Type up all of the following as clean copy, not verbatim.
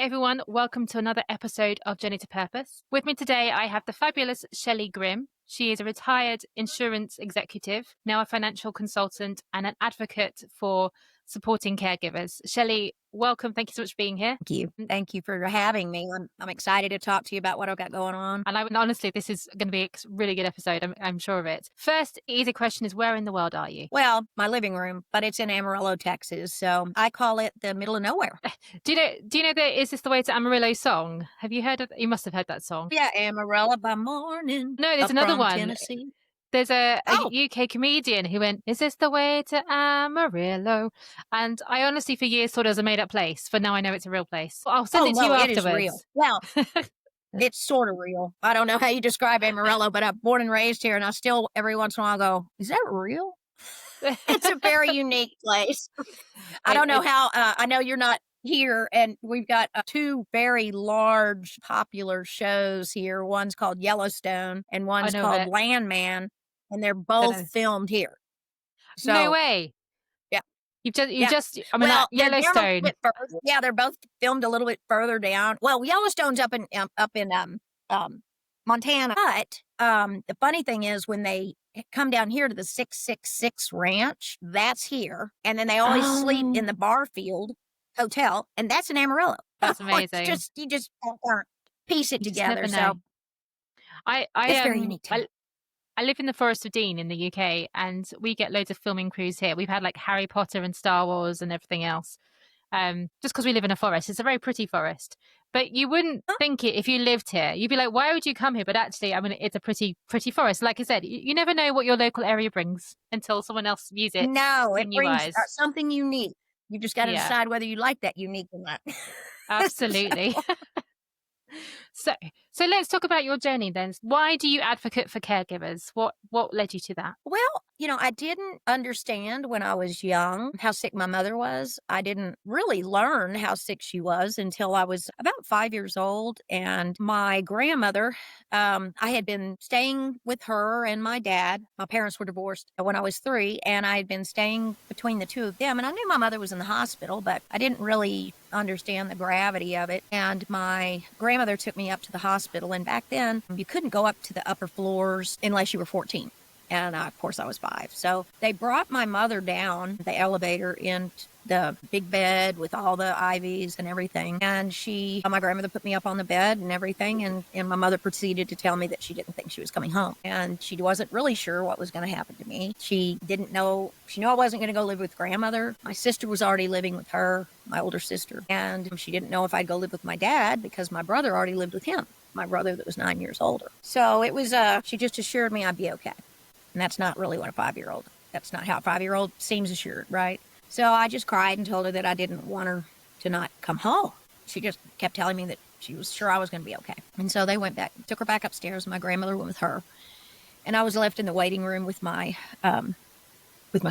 everyone. Welcome to another episode of Journey to Purpose. With me today, I have the fabulous Shelly Grimm. She is a retired insurance executive, now a financial consultant and an advocate for supporting caregivers. Shelly, welcome. Thank you so much for being here. Thank you. Thank you for having me. I'm excited to talk to you about what I've got going on. And honestly, this is going to be a really good episode. I'm sure of it. First easy question is, where in the world are you? Well, my living room, but it's in Amarillo, Texas. So I call it the middle of nowhere. Do you know that Is This the Way to Amarillo song? Have you heard of You must have heard that song. Yeah, Amarillo by morning. No, there's another one. Tennessee. There's a UK comedian who went, "Is this the way to Amarillo?" And I honestly, for years, thought it was a made-up place, but now I know it's a real place. I'll send it to you afterwards. It is real. Well, it's sort of real. I don't know how you describe Amarillo, but I'm born and raised here, and I still, every once in a while, go, "Is that real?" It's a very unique place. I don't know how. I know you're not here, and we've got two very large, popular shows here. One's called Yellowstone, and one's called Landman. And they're both filmed here. So, no way. Yeah. Yellowstone. They're both filmed a little bit further down. Well, Yellowstone's up in Montana. But the funny thing is when they come down here to the 666 Ranch, that's here. And then they always sleep in the Barfield Hotel, and that's in Amarillo. That's amazing. You just piece it together. So it's very unique. I live in the Forest of Dean in the UK, and we get loads of filming crews here. We've had like Harry Potter and Star Wars and everything else. Just because we live in a forest. It's a very pretty forest. But you wouldn't think it if you lived here. You'd be like, why would you come here? But actually, it's a pretty forest. Like I said, you never know what your local area brings until someone else views it. No, it brings something unique. You just got to decide whether you like that unique or not. Absolutely. So let's talk about your journey then. Why do you advocate for caregivers? What led you to that? Well, I didn't understand when I was young how sick my mother was. I didn't really learn how sick she was until I was about 5 years old. And my grandmother, I had been staying with her and my dad. My parents were divorced when I was 3, and I had been staying between the two of them. And I knew my mother was in the hospital, but I didn't really understand the gravity of it. And my grandmother took me up to the hospital. And back then, you couldn't go up to the upper floors unless you were 14. And of course, I was 5. So they brought my mother down the elevator in the big bed with all the IVs and everything. And my grandmother put me up on the bed and everything. And my mother proceeded to tell me that she didn't think she was coming home. And she wasn't really sure what was going to happen to me. She didn't know. She knew I wasn't going to go live with grandmother. My sister was already living with her, my older sister. And she didn't know if I'd go live with my dad because my brother already lived with him, my brother that was 9 years older. So it was, she just assured me I'd be okay. And that's not really what that's not how a 5-year-old seems assured, right? So I just cried and told her that I didn't want her to not come home. She just kept telling me that she was sure I was going to be okay. And so they took her back upstairs, and my grandmother went with her. And I was left in the waiting room with my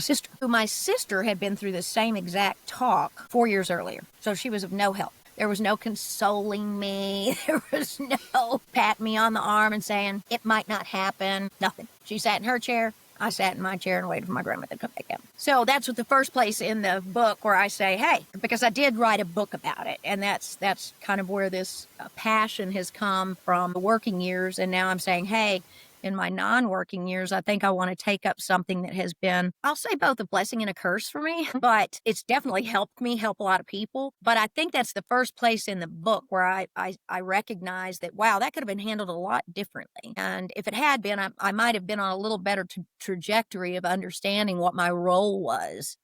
sister. My sister had been through the same exact talk 4 years earlier. So she was of no help. There was no consoling me. There was no patting me on the arm and saying, it might not happen. Nothing. She sat in her chair. I sat in my chair and waited for my grandmother to come back out. So that's the first place in the book where I say, hey, because I did write a book about it. And that's kind of where this passion has come from the working years. And now I'm saying, hey, in my non-working years, I think I want to take up something that has been, I'll say, both a blessing and a curse for me, but it's definitely helped me help a lot of people. But I think that's the first place in the book where I recognize that, wow, that could have been handled a lot differently. And if it had been, I might have been on a little better trajectory of understanding what my role was.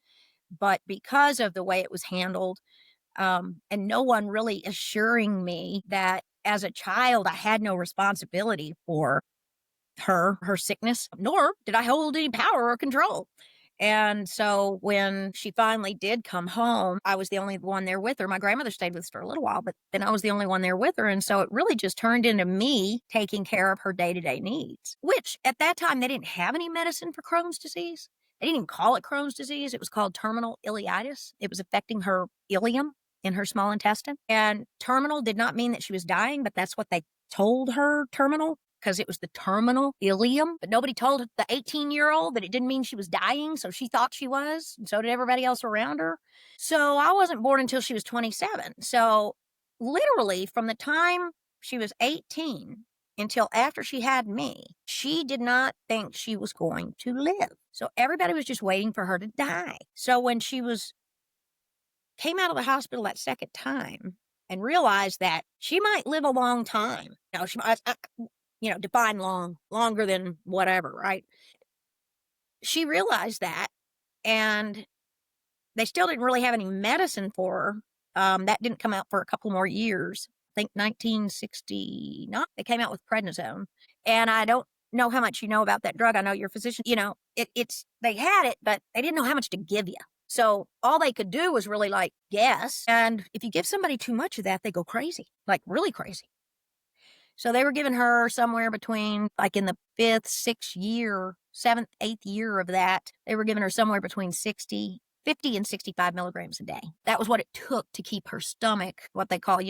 But because of the way it was handled, and no one really assuring me that as a child, I had no responsibility for her sickness, nor did I hold any power or control. And so when she finally did come home, I was the only one there with her. My grandmother stayed with us for a little while, but then I was the only one there with her. And so it really just turned into me taking care of her day-to-day needs, which at that time, they didn't have any medicine for Crohn's disease. They didn't even call it Crohn's disease. It was called terminal ileitis. It was affecting her ileum in her small intestine. And terminal did not mean that she was dying, but that's what they told her, terminal, because it was the terminal ileum. But nobody told the 18-year-old that it didn't mean she was dying, so she thought she was, and so did everybody else around her. So I wasn't born until she was 27. So literally from the time she was 18 until after she had me, she did not think she was going to live. So everybody was just waiting for her to die. So when she came out of the hospital that second time and realized that she might live a long time. She might, define long, longer than whatever, right? She realized that, and they still didn't really have any medicine for her. That didn't come out for a couple more years. I think 1969, they came out with prednisone. And I don't know how much you know about that drug. I know you're a physician. They had it, but they didn't know how much to give you. So all they could do was really guess. And if you give somebody too much of that, they go crazy, like really crazy. So they were giving her somewhere between, in the 5th, 6th year, 7th, 8th year of that, they were giving her somewhere between 50 and 65 milligrams a day. That was what it took to keep her stomach, what they call,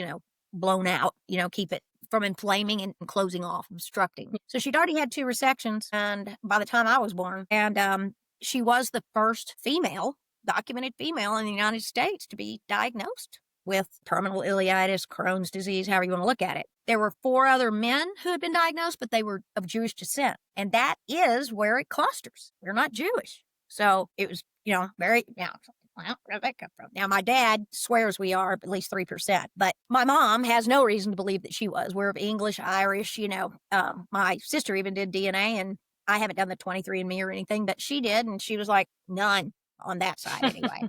blown out, keep it from inflaming and closing off, obstructing. So she'd already had 2 resections, and by the time I was born, and she was the first documented female in the United States to be diagnosed with terminal ileitis, Crohn's disease, however you want to look at it. There were 4 other men who had been diagnosed, but they were of Jewish descent. And that is where it clusters. We're not Jewish. So it was, very, well, where'd that come from? Now, my dad swears we are at least 3%, but my mom has no reason to believe that she was. We're of English, Irish, my sister even did DNA, and I haven't done the 23andMe or anything, but she did, and she was like, none on that side anyway.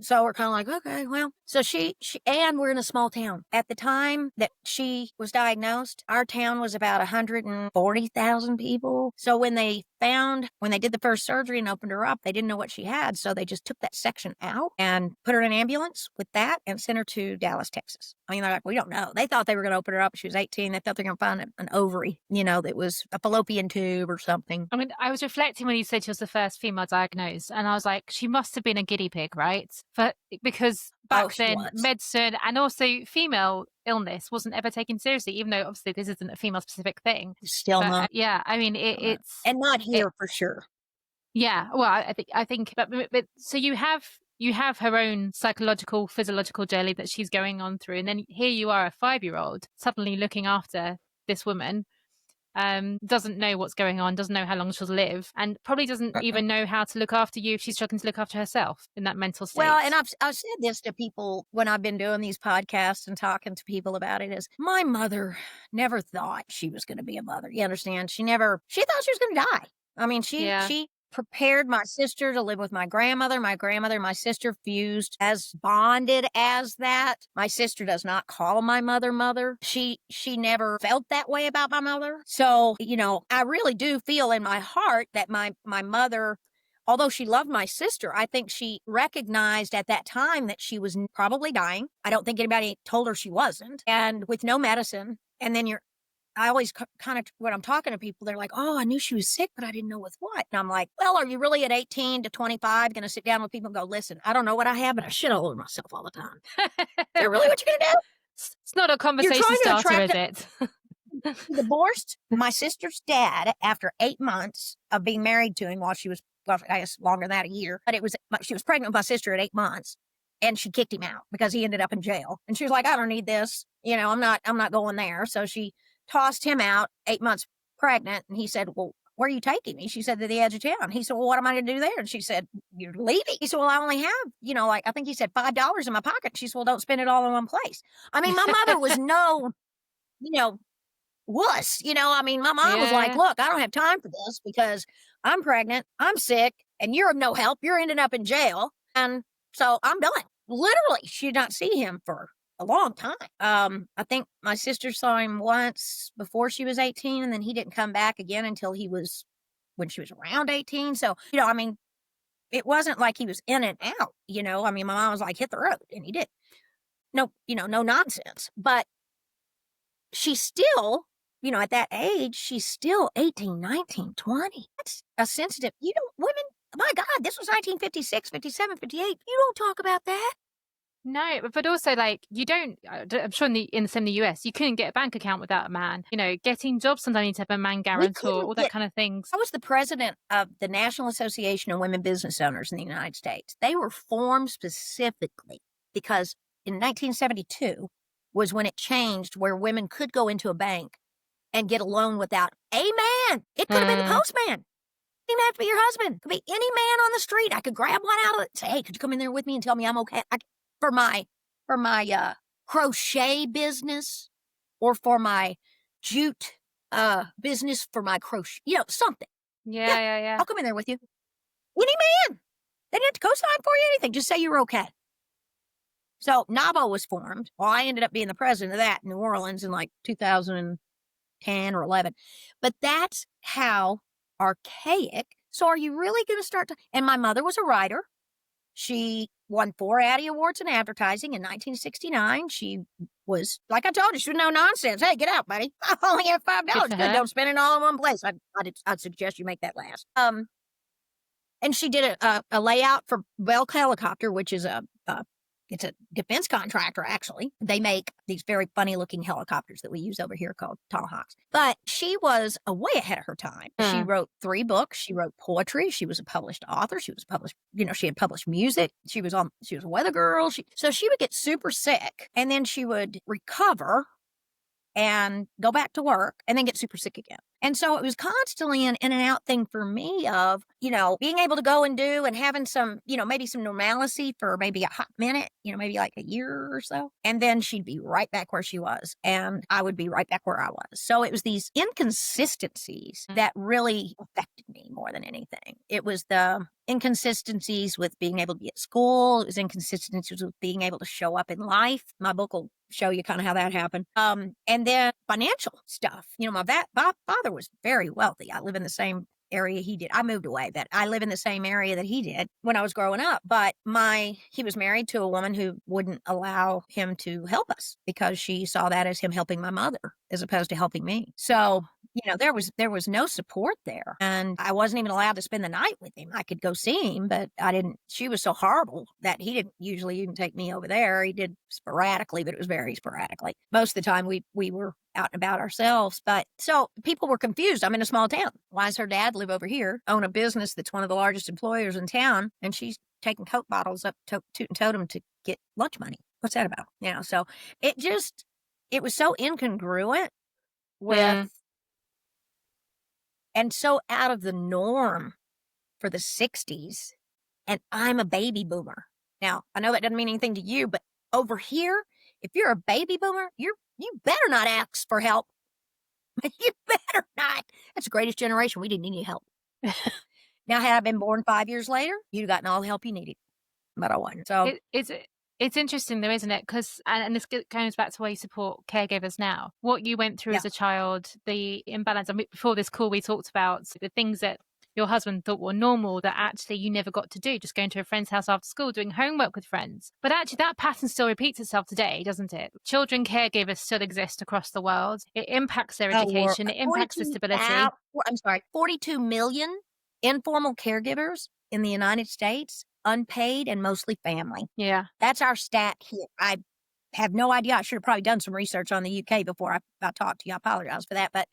So we're kind of like, okay, well, so and we're in a small town. At the time that she was diagnosed, our town was about 140,000 people. So when they did the first surgery and opened her up, they didn't know what she had. So they just took that section out and put her in an ambulance with that and sent her to Dallas, Texas. I mean, they're like, we don't know. They thought they were going to open her up. She was 18. They thought they were going to find an ovary, that was a fallopian tube or something. I mean, I was reflecting when you said she was the first female diagnosed, and I was like, she must have been a guinea pig, right? Because back then, medicine and also female illness wasn't ever taken seriously, even though obviously this isn't a female specific thing. Still not. Yeah, I mean, it's and not here for sure. Yeah, well, I think, but so you have her own psychological, physiological journey that she's going on through, and then here you are, a 5-year-old, suddenly looking after this woman. Doesn't know what's going on, doesn't know how long she'll live, and probably doesn't even know how to look after you if she's struggling to look after herself in that mental state. Well, and I've said this to people when I've been doing these podcasts and talking to people about it, is my mother never thought she was going to be a mother. You understand? She thought she was going to die. I mean, she prepared my sister to live with my grandmother. My sister fused as bonded as that. My sister does not call my mother. She never felt that way about my mother. So, I really do feel in my heart that my mother, although she loved my sister, I think she recognized at that time that she was probably dying. I don't think anybody told her she wasn't. And with no medicine. And then I always kind of, when I'm talking to people, they're like, oh, I knew she was sick, but I didn't know with what. And I'm like, well, are you really at 18 to 25 going to sit down with people and go, listen, I don't know what I have, but I shit all over myself all the time. Is that really what you're going to do? It's not a conversation starter, is it? Divorced my sister's dad after 8 months of being married to him while she was, well, I guess longer than that, a year. But she was pregnant with my sister at 8 months. And she kicked him out because he ended up in jail. And she was like, I don't need this. I'm not going there. So she tossed him out, 8 months pregnant. And he said, well, where are you taking me? She said, to the edge of town. He said, well, what am I going to do there? And she said, you're leaving. He said, well, I only have, I think he said $5 in my pocket. She said, well, don't spend it all in one place. I mean, my mother was no, wuss, my mom was like, look, I don't have time for this because I'm pregnant, I'm sick, and you're of no help. You're ending up in jail. And so I'm done. Literally, she did not see him for a long time. I think my sister saw him once before she was 18, and then he didn't come back again until when she was around 18. So, it wasn't like he was in and out, my mom was like, hit the road, and he did. No, no nonsense. But she's still, at that age, she's still 18, 19, 20. That's a sensitive, women, my God, this was 1956, 57, 58. You don't talk about that. No, but also you don't, I'm sure in the US, you couldn't get a bank account without a man. Getting jobs, sometimes you need to have a man guarantor, all that kind of things. I was the president of the National Association of Women Business Owners in the United States. They were formed specifically because in 1972 was when it changed where women could go into a bank and get a loan without a man. It could have been the postman. It didn't have to be your husband. It could be any man on the street. I could grab one out of it and say, hey, could you come in there with me and tell me I'm okay? For my crochet business or for my jute business for my crochet, something. Yeah. I'll come in there with you. Any man. They didn't have to co-sign for you anything. Just say you're okay. So NABO was formed. Well, I ended up being the president of that in New Orleans in like 2010 or 11. But that's how archaic. So are you really going to start to? And my mother was a writer. She won 4 Addie Awards in advertising in 1969. She was, like I told you, she was no nonsense. Hey, get out, buddy. I only have $5. Good, don't spend it all in one place. I'd suggest you make that last. And she did a layout for Bell Helicopter, which is it's a defense contractor, actually. They make these very funny-looking helicopters that we use over here called Tomahawks. But she was way ahead of her time. She wrote 3 books. She wrote poetry. She was a published author. She was published, she had published music. She was a weather girl. So she would get super sick, and then she would recover and go back to work and then get super sick again. And so it was constantly an in and out thing for me of, being able to go and do and having some, maybe some normalcy for maybe a hot minute, maybe like a year or so. And then she'd be right back where she was. And I would be right back where I was. So it was these inconsistencies that really affected me more than anything. It was the inconsistencies with being able to be at school. It was inconsistencies with being able to show up in life. My book will show you kind of how that happened. And then financial stuff. My father was very wealthy. I live in the same area he did. I moved away, but I live in the same area that he did when I was growing up. But he was married to a woman who wouldn't allow him to help us because she saw that as him helping my mother as opposed to helping me. So, there was no support there. And I wasn't even allowed to spend the night with him. I could go see him, but she was so horrible that he didn't usually even take me over there. He did sporadically, but it was very sporadically. Most of the time we were out and about ourselves. But so people were confused. I'm in a small town. Why does her dad live over here, own a business that's one of the largest employers in town, and she's taking Coke bottles up to Toot and Totem to get lunch money? What's that about? So it was so incongruent with and so out of the norm for the 60s. And I'm a baby boomer. Now, I know that doesn't mean anything to you, but over here, if you're a baby boomer, you better not ask for help. You better not. That's the greatest generation. We didn't need any help. Now, had I been born 5 years later, you'd gotten all the help you needed. But I wasn't. So it's interesting though, isn't it? Because, and this goes back to why you support caregivers now. What you went through as a child, the imbalance. I mean, before this call, we talked about the things that your husband thought were normal that actually you never got to do, just going to a friend's house after school, doing homework with friends. But actually that pattern still repeats itself today, doesn't it? Children caregivers still exist across the world. It impacts their education. It impacts the stability. 42 million informal caregivers in the United States, unpaid and mostly family. Yeah. That's our stat here. I have no idea. I should have probably done some research on the UK before I talked to you. I apologize for that. But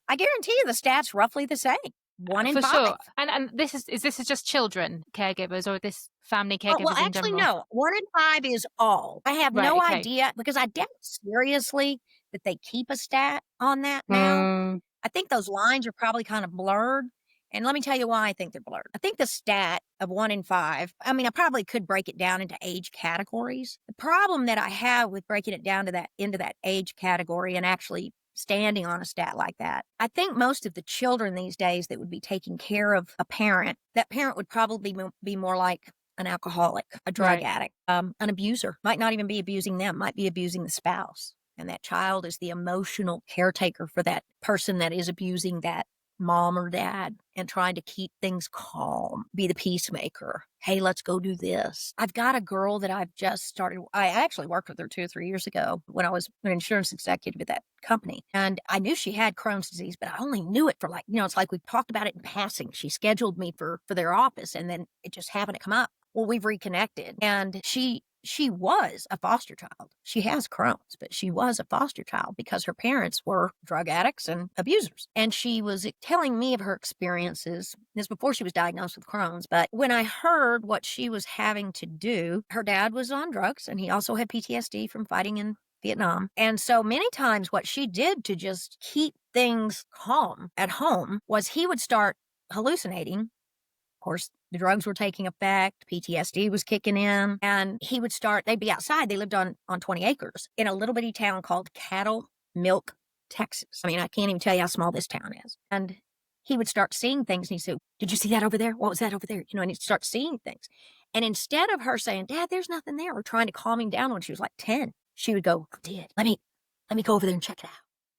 I guarantee you the stats roughly the same. 1 in 5. Sure. And this is just children caregivers or this family caregivers well, actually, no. 1 in 5 is all. I have no idea because I doubt seriously that they keep a stat on that now. I think those lines are probably kind of blurred. And let me tell you why I think they're blurred. I think the stat of 1 in 5, I mean, I probably could break it down into age categories. The problem that I have with breaking it down to into that age category and actually standing on a stat like that, I think most of the children these days that would be taking care of a parent, that parent would probably be more like an alcoholic, a drug addict, an abuser. Might not even be abusing them, might be abusing the spouse. And that child is the emotional caretaker for that person that is abusing that mom or dad and trying to keep things calm, be the peacemaker. Hey, let's go do this. I've got a girl that I've just started. I actually worked with her 2 or 3 years ago when I was an insurance executive at that company. And I knew she had Crohn's disease, but I only knew it for it's like we talked about it in passing. She scheduled me for their office and then it just happened to come up. Well, we've reconnected and she she was a foster child. She has Crohn's, but she was a foster child because her parents were drug addicts and abusers. And she was telling me of her experiences. This before she was diagnosed with Crohn's. But when I heard what she was having to do, her dad was on drugs and he also had PTSD from fighting in Vietnam. And so many times what she did to just keep things calm at home was he would start hallucinating. Of course, the drugs were taking effect, PTSD was kicking in, and he would start, they'd be outside. They lived on 20 acres in a little bitty town called Cattle Milk, Texas. I mean, I can't even tell you how small this town is. And he would start seeing things and he'd say, did you see that over there? What was that over there? You know, and he'd start seeing things. And instead of her saying, Dad, there's nothing there, or trying to calm him down when she was like 10, she would go, I did. Let me go over there and check it out.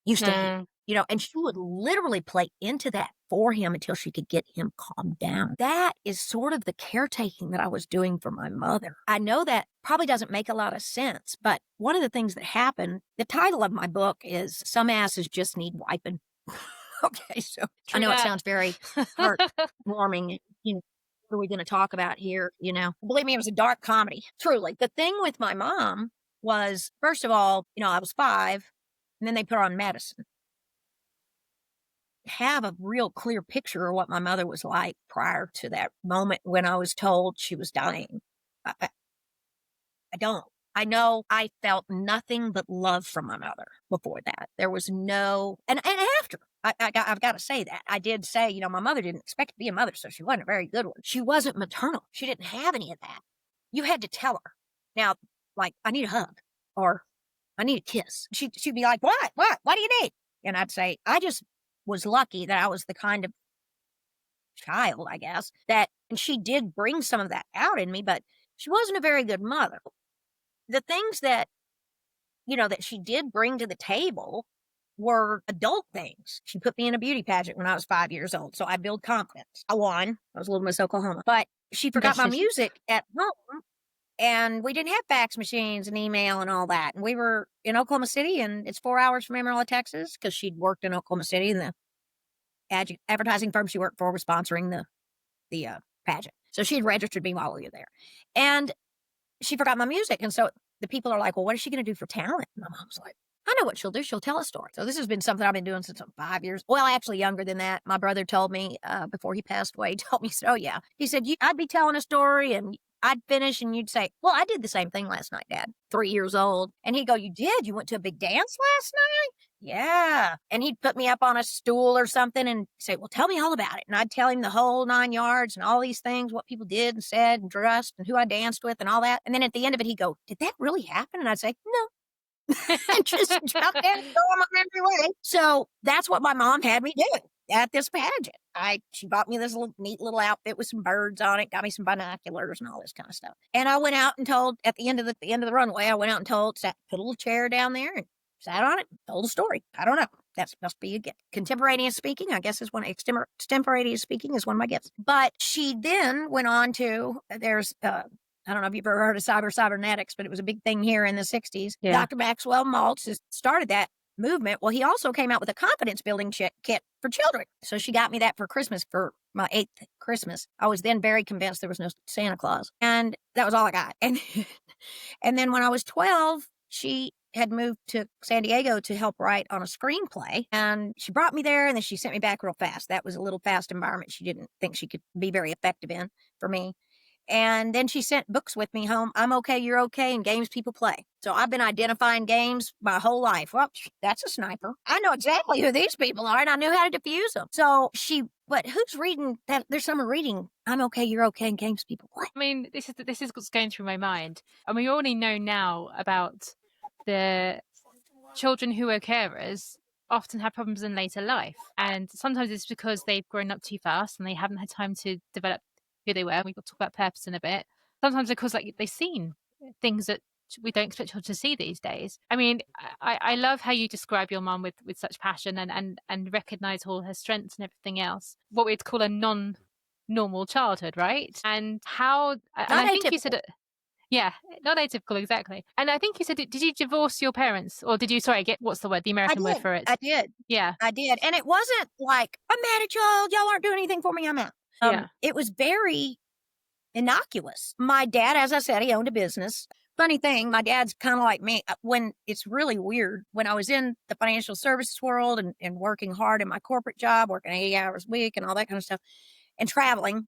You stay here. You know, and she would literally play into that for him until she could get him calmed down. That is sort of the caretaking that I was doing for my mother. I know that probably doesn't make a lot of sense, but one of the things that happened, the title of my book is Some Asses Just Need Wiping. Okay, so I know it sounds very heartwarming. You know, what are we going to talk about here? You know, believe me, it was a dark comedy, truly. The thing with my mom was, first of all, you know, I was 5, and then they put her on medicine. Have a real clear picture of what my mother was like prior to that moment when I was told she was dying. I don't. I know I felt nothing but love from my mother before that. There was no, and after, I've got to say that. I did say, you know, my mother didn't expect to be a mother, so she wasn't a very good one. She wasn't maternal. She didn't have any of that. You had to tell her. Now, like, I need a hug or I need a kiss. She'd be like, what do you need? And I'd say, I just was lucky that I was the kind of child, I guess, that, and she did bring some of that out in me, but she wasn't a very good mother. The things that, you know, that she did bring to the table were adult things. She put me in a beauty pageant when I was 5 years old, so I built confidence. I won. I was Little Miss Oklahoma. But she forgot my music at home, and we didn't have fax machines and email and all that. And we were in Oklahoma City, and it's 4 hours from Amarillo, Texas, because she'd worked in Oklahoma City, and the advertising firm she worked for was sponsoring the pageant. So she had registered me while we were there. And she forgot my music. And so the people are like, well, what is she going to do for talent? And my mom's like, I know what she'll do. She'll tell a story. So this has been something I've been doing since I'm 5 years. Well, actually younger than that. My brother told me before he passed away, he told me, so oh, yeah. He said, I'd be telling a story and I'd finish and you'd say, well, I did the same thing last night, Dad, 3 years old. And he'd go, you did? You went to a big dance last night? Yeah. And he'd put me up on a stool or something and say, well, tell me all about it. And I'd tell him the whole 9 yards and all these things, what people did and said and dressed and who I danced with and all that. And then at the end of it, he'd go, did that really happen? And I'd say, no. And just jump in and go on my merry way. So that's what my mom had me do at this pageant. She bought me this neat little outfit with some birds on it, got me some binoculars and all this kind of stuff. And I went out and told at the end of the runway, I went out and put a little chair down there and sat on it, told a story. I don't know. That must be a gift. Contemporaneous speaking, I guess, is extemporaneous speaking is one of my gifts. But she then went on to, there's, I don't know if you've ever heard of cybernetics, but it was a big thing here in the 60s. Yeah. Dr. Maxwell Maltz has started that movement. Well, he also came out with a confidence building kit for children. So she got me that for Christmas, for my 8th Christmas. I was then very convinced there was no Santa Claus. And that was all I got. And then when I was 12, she had moved to San Diego to help write on a screenplay. And she brought me there and then she sent me back real fast. That was a little fast environment she didn't think she could be very effective in for me. And then she sent books with me home. I'm okay, you're okay, and games people play. So I've been identifying games my whole life. Well, that's a sniper. I know exactly who these people are, and I knew how to defuse them. So but who's reading that? There's someone reading I'm okay, you're okay, and games people play. I mean, this is what's going through my mind. And we already know now about the children who are carers often have problems in later life. And sometimes it's because they've grown up too fast and they haven't had time to develop who they were. We'll talk about purpose in a bit. Sometimes because they've seen things that we don't expect children to see these days. I mean, I love how you describe your mum with such passion and recognize all her strengths and everything else. What we'd call a non-normal childhood, right? And how, and I think you said it. Yeah, not atypical, exactly. And I think you said, did you divorce your parents? Or did you, what's the word, the American word for it? I did. Yeah. I did. And it wasn't like, I'm mad at y'all, y'all aren't doing anything for me, I'm out. It was very innocuous. My dad, as I said, he owned a business, funny thing, my dad's kind of like me. When it's really weird, when I was in the financial services world and working hard in my corporate job, working 80 hours a week and all that kind of stuff, and traveling,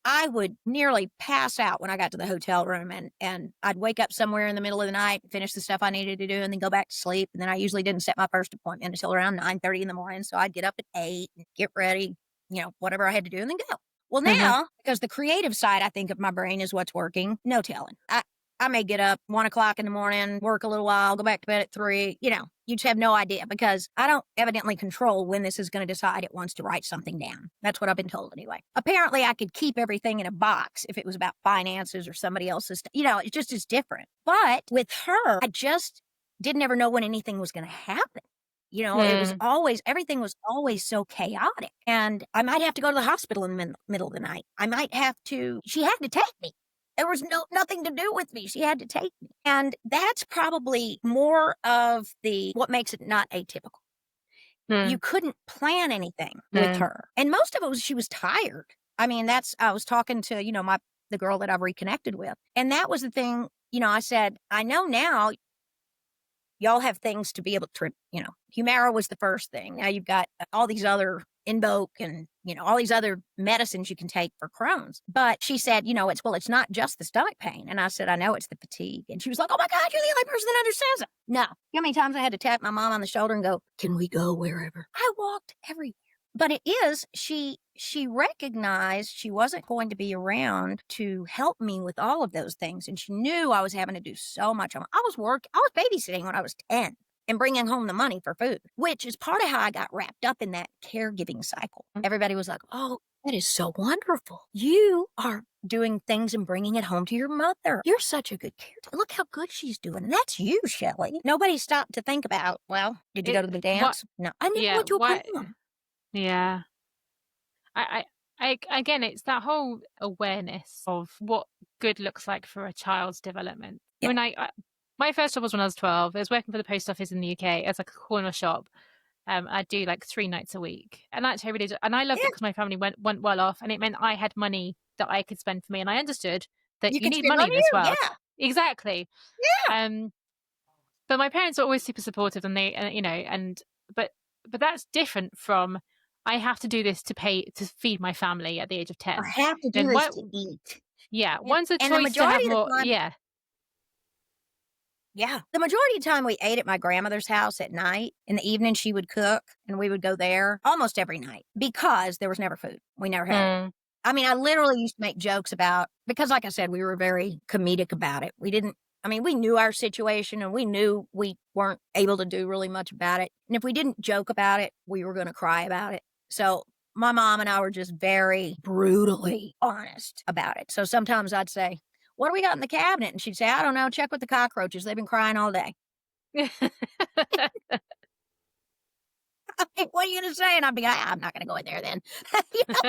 I would nearly pass out when I got to the hotel room, and I'd wake up somewhere in the middle of the night, finish the stuff I needed to do, and then go back to sleep. And then I usually didn't set my first appointment until around 9:30 in the morning. So I'd get up at 8 and get ready, whatever I had to do, and then go. Well, Mhm. now, because the creative side, I think, of my brain is what's working, no telling. I may get up 1 o'clock in the morning, work a little while, go back to bed at 3. You just have no idea because I don't evidently control when this is going to decide it wants to write something down. That's what I've been told anyway. Apparently, I could keep everything in a box if it was about finances or somebody else's. It just is different. But with her, I just didn't ever know when anything was going to happen. It was Mm. always, everything was always so chaotic. And I might have to go to the hospital in the middle of the night. She had to take me. There was nothing to do with me. She had to take me. And that's probably more of what makes it not atypical. You Mm. couldn't plan anything with Mm. her. And most of it was she was tired. I mean, I was talking to, the girl that I've reconnected with. And that was the thing, I said, I know now y'all have things to be able to, Humira was the first thing. Now you've got all these other Invoke and, all these other medicines you can take for Crohn's. But she said, it's not just the stomach pain. And I said, I know it's the fatigue. And she was like, oh my God, you're the only person that understands it. No. You know how many times I had to tap my mom on the shoulder and go, can we go wherever? I walked everywhere. But it is, she recognized she wasn't going to be around to help me with all of those things. And she knew I was having to do so much. I was babysitting when I was 10 and bringing home the money for food, which is part of how I got wrapped up in that caregiving cycle. Everybody was like, oh, that is so wonderful. You are doing things and bringing it home to your mother. You're such a good caretaker. Look how good she's doing. And that's you, Shelly. Nobody stopped to think about, well, did you go to the What? dance? No, I never Yeah. went to a What? prom. Yeah. Again, it's that whole awareness of what good looks like for a child's development. Yeah. When my first job was when I was 12. I was working for the post office in the UK as like a corner shop. I'd do like 3 nights a week, and actually I really did, and I loved it Yeah. because my family went well off, and it meant I had money that I could spend for me, and I understood that You you can need spend money on in this you. world. Yeah. Exactly. Yeah. Um, but my parents are always super supportive, and they, but that's different from I have to do this to feed my family at the age of I 10. have to do Then this what? to eat. Yeah, And one's a and the choice to have majority of the more. time, Yeah. yeah, the majority of the time we ate at my grandmother's house at night. In the evening, she would cook, and we would go there almost every night because there was never food. We never had it. Mm. I mean, I literally used to make jokes about, because like I said, we were very comedic about it. We knew our situation and we knew we weren't able to do really much about it. And if we didn't joke about it, we were going to cry about it. So my mom and I were just very brutally honest about it. So sometimes I'd say, what do we got in the cabinet? And she'd say, I don't know. Check with the cockroaches. They've been crying all day. What are you going to say? And I'd be like, I'm not going to go in there then.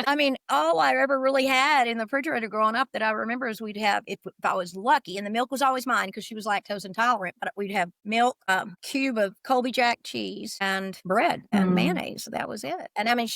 I mean, all I ever really had in the refrigerator growing up that I remember is we'd have, if I was lucky, and the milk was always mine because she was lactose intolerant, but we'd have milk, cube of Colby Jack cheese, and bread and mayonnaise. That was it. And I mean,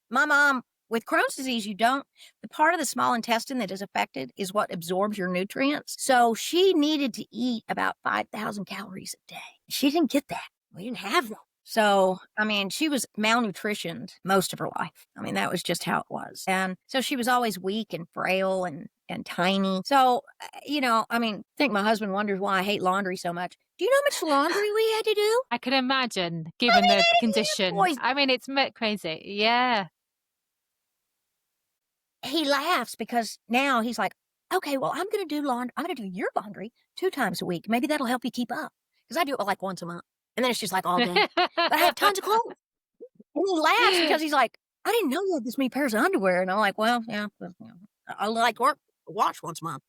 my mom, with Crohn's disease, the part of the small intestine that is affected is what absorbs your nutrients. So she needed to eat about 5,000 calories a day. She didn't get that. We didn't have them. So, I mean, she was malnutritioned most of her life. I mean, that was just how it was. And so she was always weak and frail and tiny. So, I think my husband wonders why I hate laundry so much. Do you know how much laundry we had to do? I can imagine, I given mean, the he condition. always, I mean, it's crazy. Yeah. he laughs because now he's like, okay, well, I'm going to do your laundry 2 times a week. Maybe that'll help you keep up. Because I do it like once a month. And then it's just like all day. But I have tons of clothes. And he laughs because he's like, I didn't know you had this many pairs of underwear. And I'm like, well, yeah, I like wash once a month.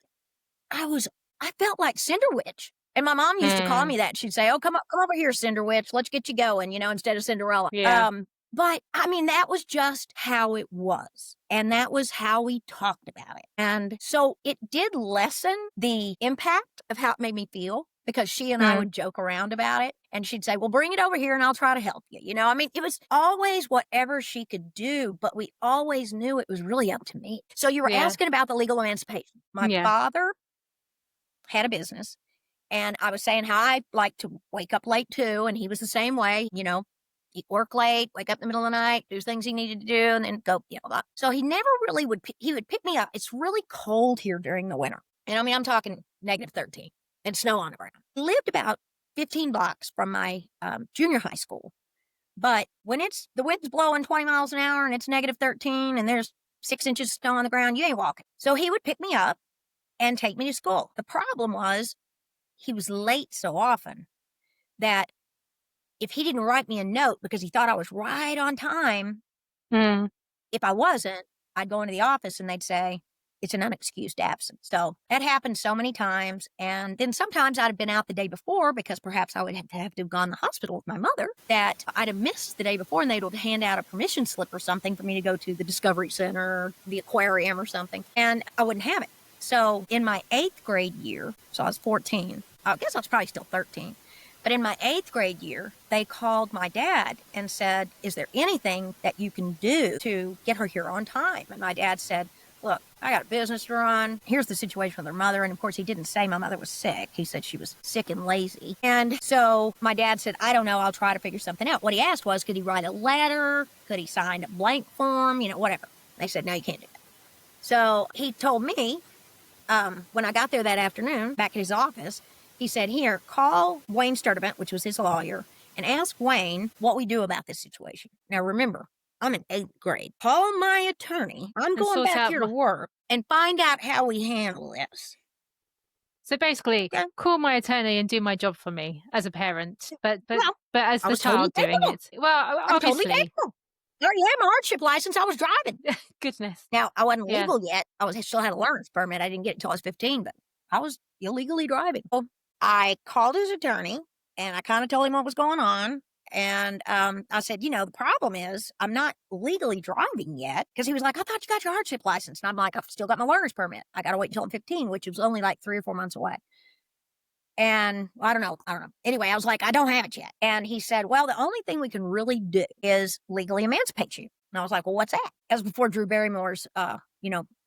I felt like Cinder Witch. And my mom used to call Mm. me that. She'd say, oh, come over here, Cinder Witch. Let's get you going, instead of Cinderella. Yeah. But I mean, that was just how it was. And that was how we talked about it. And so it did lessen the impact of how it made me feel because she and I would joke around about it. And she'd say, well, bring it over here and I'll try to help you. It was always whatever she could do, but we always knew it was really up to me. So you were Yeah. asking about the legal emancipation. My Yeah. father had a business. And I was saying how I like to wake up late too. And he was the same way, he'd work late, wake up in the middle of the night, do things he needed to do, and then go, So he never really he would pick me up. It's really cold here during the winter. And I mean, I'm talking -13 and snow on the ground. He lived about 15 blocks from my junior high school. But when the wind's blowing 20 miles an hour and it's -13 and there's 6 inches of snow on the ground, you ain't walking. So he would pick me up and take me to school. The problem was he was late so often that if he didn't write me a note because he thought I was right on time, if I wasn't, I'd go into the office and they'd say, it's an unexcused absence. So that happened so many times. And then sometimes I'd have been out the day before because perhaps I would have to have gone to the hospital with my mother, that I'd have missed the day before and they would hand out a permission slip or something for me to go to the Discovery Center or the aquarium or something. And I wouldn't have it. So in my 8th grade year, so I was 14, I guess I was probably still 13. But in my 8th grade year, they called my dad and said, is there anything that you can do to get her here on time? And my dad said, look, I got a business to run. Here's the situation with her mother. And of course, he didn't say my mother was sick. He said she was sick and lazy. And so my dad said, I don't know. I'll try to figure something out. What he asked was, could he write a letter? Could he sign a blank form? Whatever. They said, no, you can't do that. So he told me, when I got there that afternoon, back at his office, he said, here, call Wayne Sturdivant, which was his lawyer, and ask Wayne what we do about this situation. Now, remember, I'm in 8th grade. Call my attorney. I'm going back here to work and find out how we handle this. So basically, call my attorney and do my job for me as a parent, but as the child doing it. Well, obviously. Totally capable. I already had my hardship license. I was driving. Goodness. Now, I wasn't legal yet. I still had a learner's permit. I didn't get it until I was 15, but I was illegally driving. So I called his attorney, and I kind of told him what was going on. And I said, the problem is I'm not legally driving yet. Because he was like, I thought you got your hardship license. And I'm like, I've still got my learner's permit. I got to wait until I'm 15, which was only like 3 or 4 months away. And I don't know. Anyway, I was like, I don't have it yet. And he said, well, the only thing we can really do is legally emancipate you. And I was like, well, what's that? That was before Drew Barrymore's,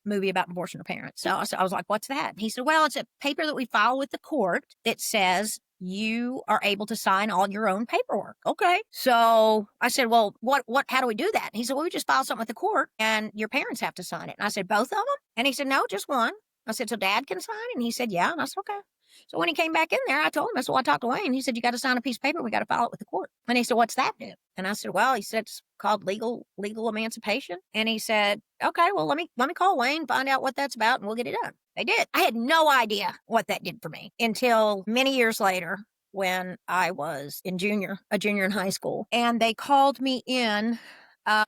movie about divorcing her parents. So I was like, what's that? And he said, well, it's a paper that we file with the court that says you are able to sign all your own paperwork. Okay. So I said, well, how do we do that? And he said, well, we just file something with the court and your parents have to sign it. And I said, both of them? And he said, no, just one. I said, so dad can sign it? And he said, yeah. And I said, okay. So when he came back in there, I told him, I said, well, I talked to Wayne. He said, you got to sign a piece of paper. We got to file it with the court. And he said, what's that do? And I said, well, he said, it's called legal emancipation. And he said, okay, well, let me call Wayne, find out what that's about, and we'll get it done. They did. I had no idea what that did for me until many years later when I was a junior in high school. And they called me in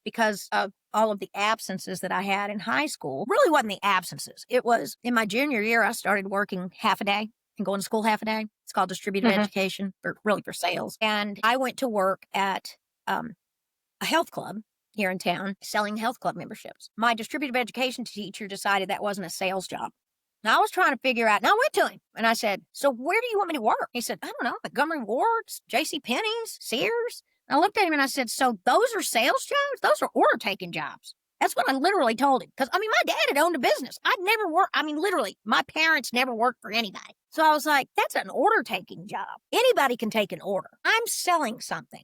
because of all of the absences that I had in high school. Really wasn't the absences. It was in my junior year, I started working half a day and going to school half a day. It's called distributed education, for sales. And I went to work at a health club here in town selling health club memberships. My distributive education teacher decided that wasn't a sales job. Now, I was trying to figure out, and I went to him, and I said, so where do you want me to work? He said, I don't know, Montgomery Ward's, J.C. Penney's, Sears. And I looked at him and I said, so those are sales jobs? Those are order-taking jobs. That's what I literally told him. Because, my dad had owned a business. I'd never worked. Literally, my parents never worked for anybody. So I was like, that's an order-taking job. Anybody can take an order. I'm selling something.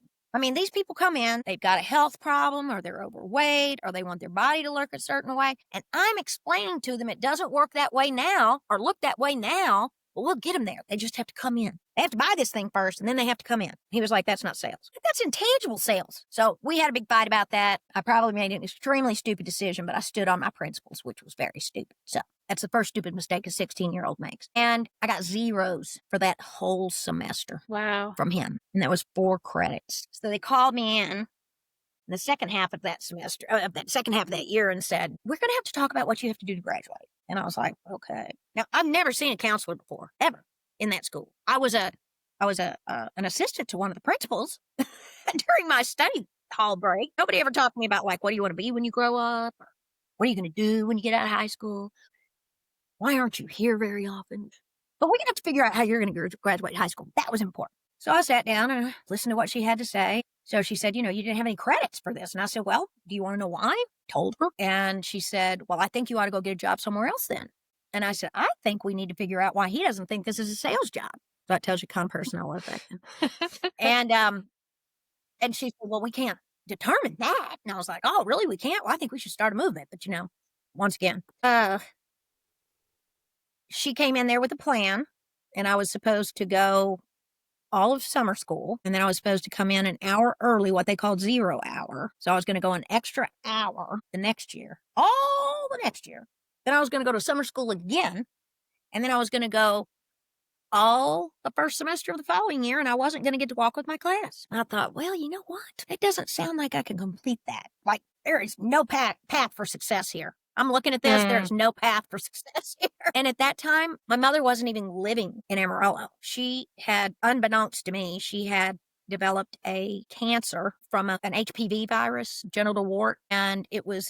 These people come in, they've got a health problem, or they're overweight, or they want their body to look a certain way. And I'm explaining to them it doesn't work that way now, or look that way now. Well, we'll get them there. They just have to come in. They have to buy this thing first, and then they have to come in. He was like, that's not sales. That's intangible sales. So we had a big fight about that. I probably made an extremely stupid decision, but I stood on my principles, which was very stupid. So that's the first stupid mistake a 16-year-old makes. And I got zeros for that whole semester. Wow. From him. And that was 4 credits. So they called me in the second half of that semester, second half of that year, and said, we're going to have to talk about what you have to do to graduate. And I was like, okay. Now, I've never seen a counselor before, ever, in that school. I was an assistant to one of the principals during my study hall break. Nobody ever talked to me about, what do you want to be when you grow up? Or what are you going to do when you get out of high school? Why aren't you here very often? But we're going to have to figure out how you're going to graduate high school. That was important. So I sat down and listened to what she had to say. So she said, you didn't have any credits for this. And I said, well, do you want to know why? Told her. And she said, well, I think you ought to go get a job somewhere else then. And I said, I think we need to figure out why he doesn't think this is a sales job. So that tells you the kind of person I was back then. And she said, well, we can't determine that. And I was like, oh, really? We can't? Well, I think we should start a movement. But, once again, she came in there with a plan, and I was supposed to go all of summer school. And then I was supposed to come in an hour early, what they called 0 hour. So I was going to go an extra hour the next year, all the next year. Then I was going to go to summer school again. And then I was going to go all the first semester of the following year, and I wasn't going to get to walk with my class. And I thought, well, you know what? It doesn't sound like I can complete that. Like, there is no path for success here. I'm looking at this. There's no path for success here. And at that time, my mother wasn't even living in Amarillo. She had, unbeknownst to me, she had developed a cancer from an HPV virus, genital wart, and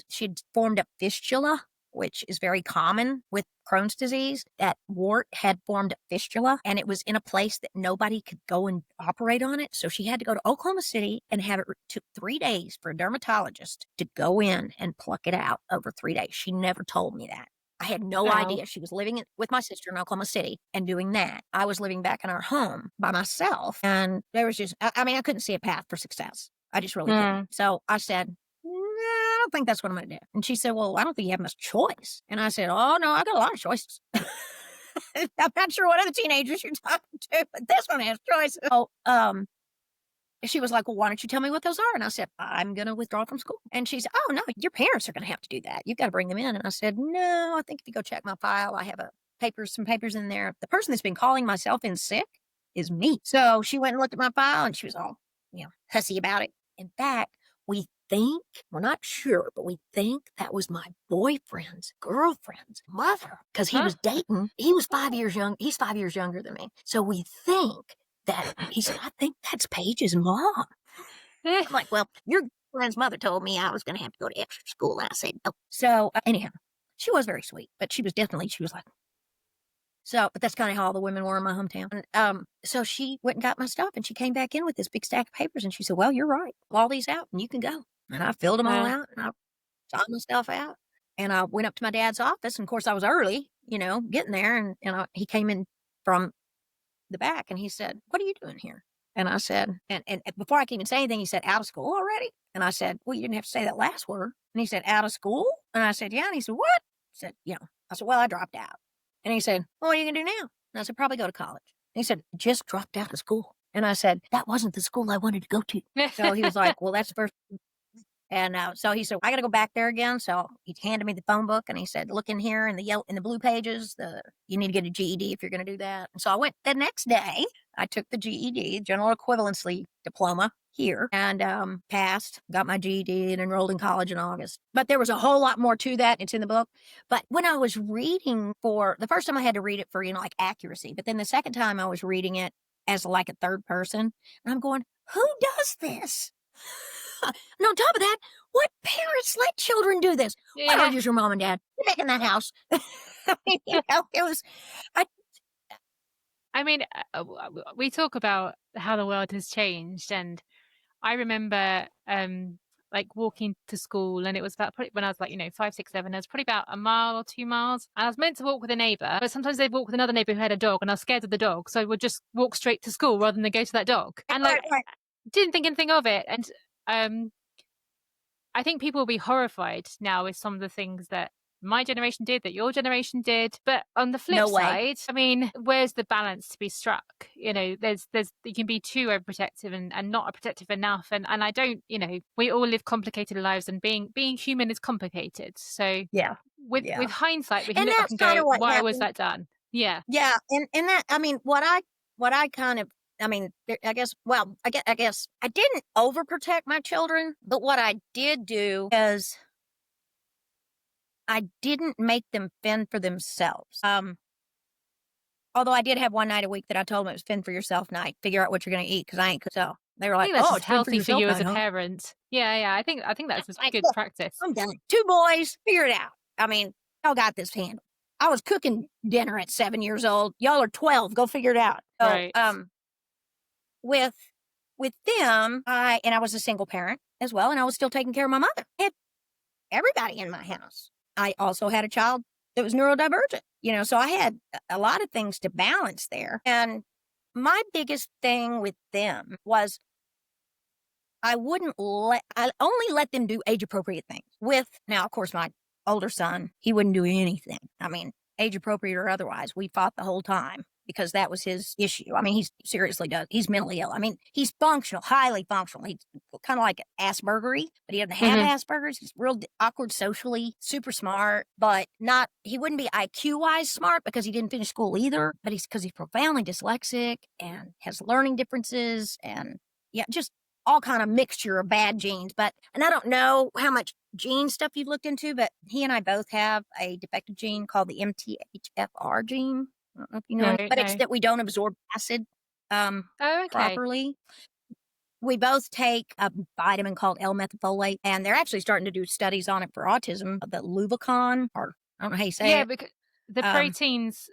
she'd formed a fistula, which is very common with Crohn's disease. That wart had formed a fistula, and it was in a place that nobody could go and operate on it. So she had to go to Oklahoma City and have it. Took 3 days for a dermatologist to go in and pluck it out over 3 days. She never told me that. I had no idea. She was living with my sister in Oklahoma City and doing that. I was living back in our home by myself, and there was just, I couldn't see a path for success. I just really couldn't. So I said, I don't think that's what I'm going to do. And she said, well, I don't think you have much choice. And I said, oh, no, I got a lot of choices. I'm not sure what other teenagers you're talking to, but this one has choices. So, she was like, well, why don't you tell me what those are? And I said, I'm going to withdraw from school. And she said, oh, no, your parents are going to have to do that. You've got to bring them in. And I said, no, I think if you go check my file, I have some papers in there. The person that's been calling myself in sick is me. So she went and looked at my file, and she was all, hussy about it. In fact, we're not sure, but we think that was my boyfriend's girlfriend's mother, because he was dating. He was 5 years young. He's 5 years younger than me. So we think that he said, I think that's Paige's mom. I'm like, well, your friend's mother told me I was going to have to go to extra school. And I said, no. So anyhow, she was very sweet, but she was like, so, but that's kind of how all the women were in my hometown. And, so she went and got my stuff, and she came back in with this big stack of papers, and she said, well, you're right. Fill all these out and you can go. And I filled them all out, and I signed myself out. And I went up to my dad's office, and of course I was early, getting there. And he came in from the back, and he said, what are you doing here? And I said, and before I could even say anything, he said, out of school already? And I said, well, you didn't have to say that last word. And he said, out of school? And I said, yeah. And he said, what? I said, yeah. I said, well, I dropped out. And he said, well, what are you going to do now? And I said, probably go to college. And he said, just dropped out of school. And I said, that wasn't the school I wanted to go to. So he was like, well, that's the first. And so he said, I got to go back there again. So he handed me the phone book, and he said, look in here in the blue pages. You need to get a GED if you're going to do that. And so I went the next day. I took the GED, General Equivalency Diploma here, and passed, got my GED, and enrolled in college in August. But there was a whole lot more to that. It's in the book. But when I was reading the first time I had to read it for, like accuracy. But then the second time I was reading it as like a third person, and I'm going, who does this? And on top of that, what parents let children do this? What are your mom and dad? You're making that house. It was. We talk about how the world has changed, and I remember like walking to school, and it was about probably when I was like 5, 6, 7. It was probably about a mile or 2 miles. And I was meant to walk with a neighbor, but sometimes they'd walk with another neighbor who had a dog, and I was scared of the dog, so I would just walk straight to school rather than go to that dog. And didn't think anything of it. And I think people will be horrified now with some of the things that my generation did, that your generation did. But on the flip side, where's the balance to be struck? There's you can be too overprotective and not protective enough. And I don't, we all live complicated lives, and being human is complicated. So with hindsight, we can look back and go, why was that done? Yeah. Yeah. And that, what I kind of, I guess I didn't overprotect my children, but what I did do is I didn't make them fend for themselves. Although I did have one night a week that I told them it was fend for yourself night. Figure out what you're going to eat, because I ain't cooked. So they were like, that's it's healthy for you as a parent. Yeah. I think that's a good practice. I'm done. 2 boys, figure it out. Y'all got this handled. I was cooking dinner at 7 years old. Y'all are 12. Go figure it out. So, right. With them, I was a single parent as well, and I was still taking care of my mother. I had everybody in my house. I also had a child that was neurodivergent, so I had a lot of things to balance there. And my biggest thing with them was I only let them do age appropriate things now, of course, my older son, he wouldn't do anything. I mean, age appropriate or otherwise, we fought the whole time because that was his issue. I mean, he seriously does. He's mentally ill. I mean, he's functional, highly functional. He's kind of like Aspergery, but he doesn't have Asperger's. He's real awkward socially, super smart, but he wouldn't be IQ wise smart because he didn't finish school either, but because he's profoundly dyslexic and has learning differences and just all kind of mixture of bad genes. And I don't know how much gene stuff you've looked into, but he and I both have a defective gene called the MTHFR gene. I don't know if you know it, but it's that we don't absorb acid properly. We both take a vitamin called L-methylfolate, and they're actually starting to do studies on it for autism, the Luvacon, or I don't know how you say it. Yeah, because the proteins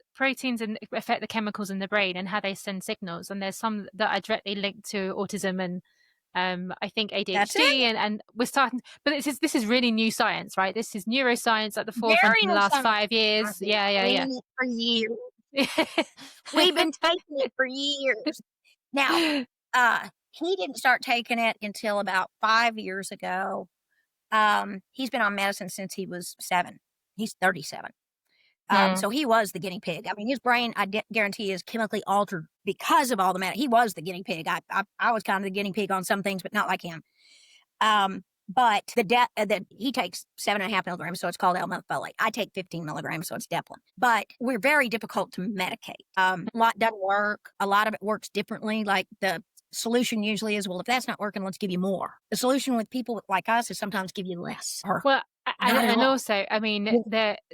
affect the chemicals in the brain and how they send signals, and there's some that are directly linked to autism and I think ADHD, and we're starting, but this is really new science, right? This is neuroscience at the forefront in the last 5 years. Yeah. For years. We've been taking it for years. Now, he didn't start taking it until about 5 years ago. He's been on medicine since he was 7. He's 37. So he was the guinea pig. I mean, his brain, I guarantee, is chemically altered because of all the he was the guinea pig. I was kind of the guinea pig on some things, but not like him. But he takes 7.5 milligrams, so it's called L-methylfolate. I take 15 milligrams, so it's Deplin. But we're very difficult to medicate. A lot doesn't work. A lot of it works differently. Like the solution usually is, well, if that's not working, let's give you more. The solution with people like us is sometimes give you less. And also, I mean,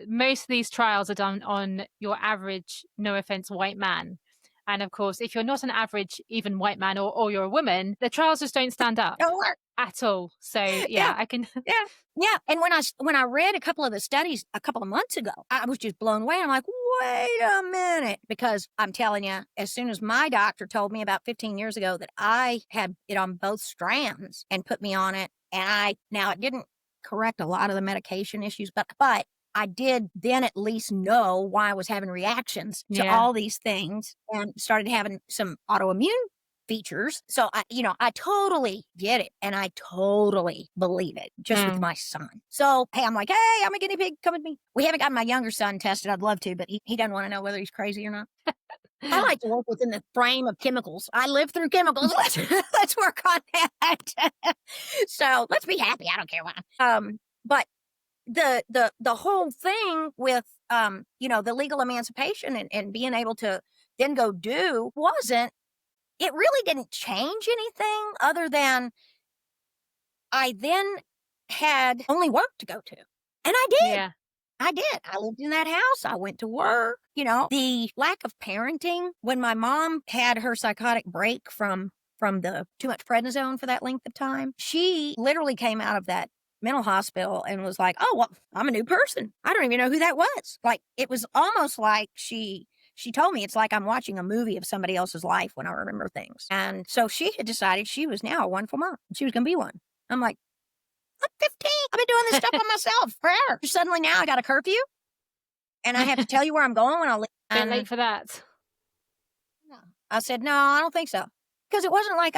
most of these trials are done on your average, no offense, white man. And of course, if you're not an average, even white man, or you're a woman, the trials just don't stand up at all. So I can. Yeah. And when I read a couple of the studies a couple of months ago, I was just blown away. I'm like, wait a minute, because I'm telling you, as soon as my doctor told me about 15 years ago that I had it on both strands and put me on it, and it didn't correct a lot of the medication issues, but I did then at least know why I was having reactions to all these things and started having some autoimmune features. So I totally get it, and I totally believe it just with my son. So hey, I'm like, hey, I'm a guinea pig, come with me. We haven't got my younger son tested. I'd love to, but he doesn't want to know whether he's crazy or not. I like to work within the frame of chemicals. I live through chemicals. Let's work on that. So let's be happy. I don't care why. But the whole thing with the legal emancipation and being able to then go it really didn't change anything other than I then had only work to go to. And I did. Yeah. I did. I lived in that house. I went to work. The lack of parenting, when my mom had her psychotic break from the too much prednisone for that length of time, she literally came out of that mental hospital and was like, oh, well, I'm a new person. I don't even know who that was. Like, it was almost like she told me it's like I'm watching a movie of somebody else's life when I remember things. And so she had decided she was now a wonderful mom. She was going to be one. I'm like, I'm 15. I've been doing this stuff by myself forever. Suddenly now I got a curfew and I have to tell you where I'm going when I leave. Bit late for that. I said, no, I don't think so. Because it wasn't like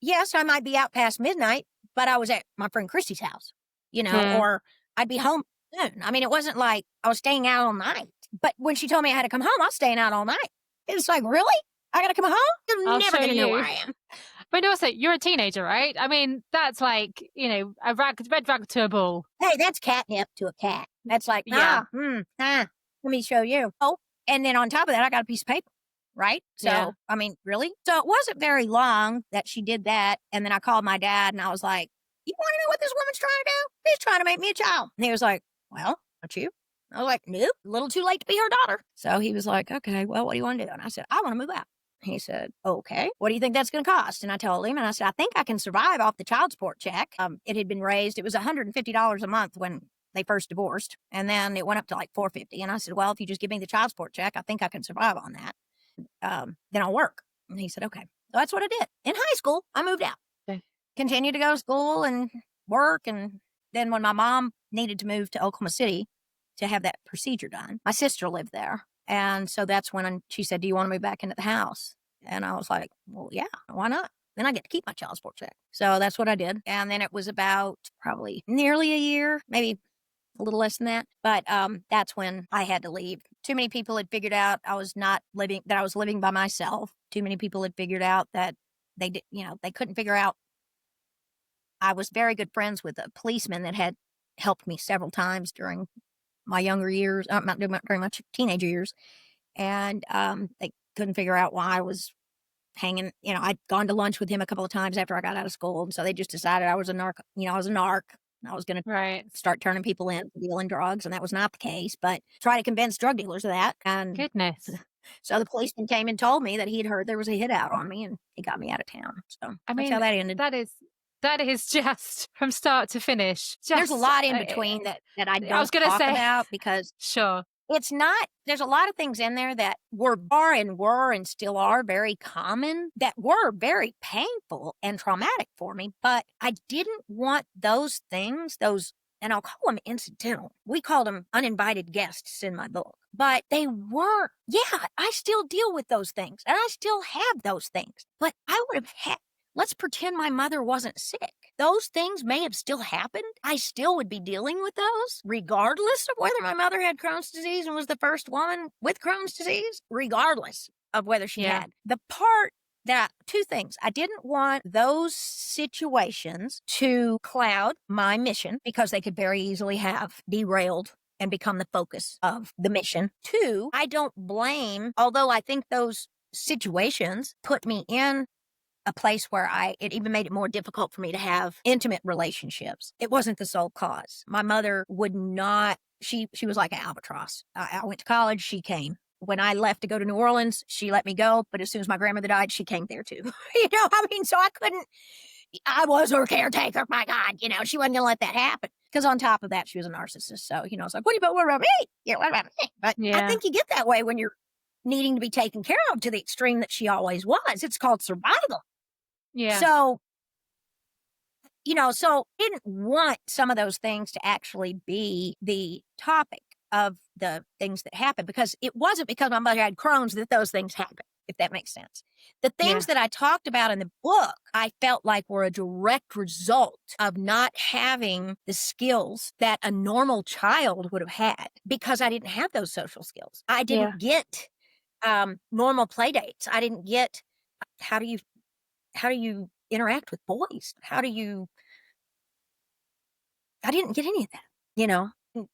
yes, I might be out past midnight, but I was at my friend Christy's house, or I'd be home soon. I mean, it wasn't like I was staying out all night. But when she told me I had to come home, I was staying out all night. It's like, really? I got to come home? You're never going to know where I am. But also, you're a teenager, right? I mean, that's like, a red rag to a bull. Hey, that's catnip to a cat. That's like, let me show you. Oh, and then on top of that, I got a piece of paper, right? So, I mean, really? So it wasn't very long that she did that. And then I called my dad and I was like, you want to know what this woman's trying to do? She's trying to make me a child. And he was like, well, aren't you? I was like, nope, a little too late to be her daughter. So he was like, okay, well, what do you want to do? And I said, I want to move out. He said, okay, what do you think that's going to cost? And I told him, and I said, I think I can survive off the child support check. It had been raised. It was $150 a month when they first divorced. And then it went up to like $450. And I said, well, if you just give me the child support check, I think I can survive on that. Then I'll work. And he said, okay. So that's what I did. In high school, I moved out. Okay. Continued to go to school and work. And then when my mom needed to move to Oklahoma City to have that procedure done. My sister lived there. And so that's when she said, do you want to move back into the house? And I was like, well, yeah, why not? Then I get to keep my child support check. So that's what I did. And then it was about probably nearly a year, maybe a little less than that. But that's when I had to leave. Too many people had figured out I was living by myself. Too many people had figured out that they couldn't figure out. I was very good friends with a policeman that had helped me several times during my younger years, not during my teenager years. And they couldn't figure out why I was hanging. I'd gone to lunch with him a couple of times after I got out of school. And so they just decided I was a narc. I was a narc. I was going to start turning people in for dealing drugs. And that was not the case, but try to convince drug dealers of that. And goodness. So the policeman came and told me that he had heard there was a hit out on me, and he got me out of town. So that's how that ended. That is just from start to finish. There's a lot in between that I don't talk about because sure. It's not, there's a lot of things in there that were and still are very common that were very painful and traumatic for me, but I didn't want those things, and I'll call them incidental. We called them uninvited guests in my book, but they weren't. Yeah, I still deal with those things and I still have those things, but I would have had, let's pretend my mother wasn't sick. Those things may have still happened. I still would be dealing with those, regardless of whether my mother had Crohn's disease and was the first woman with Crohn's disease, regardless of whether she had. Two things. I didn't want those situations to cloud my mission because they could very easily have derailed and become the focus of the mission. Two, I don't blame, although I think those situations put me in a place where it even made it more difficult for me to have intimate relationships. It wasn't the sole cause. My mother would not, she was like an albatross. I went to college, she came. When I left to go to New Orleans, she let me go. But as soon as my grandmother died, she came there too. So I was her caretaker. My God, she wasn't going to let that happen. Because on top of that, she was a narcissist. So, it's like, what about me? Yeah, what about me? But I think you get that way when you're needing to be taken care of to the extreme that she always was. It's called survival. Yeah. So, so I didn't want some of those things to actually be the topic of the things that happened, because it wasn't because my mother had Crohn's that those things happened, if that makes sense. The things that I talked about in the book, I felt like were a direct result of not having the skills that a normal child would have had, because I didn't have those social skills. I didn't get normal play dates. I didn't get how do you interact with boys? I didn't get any of that,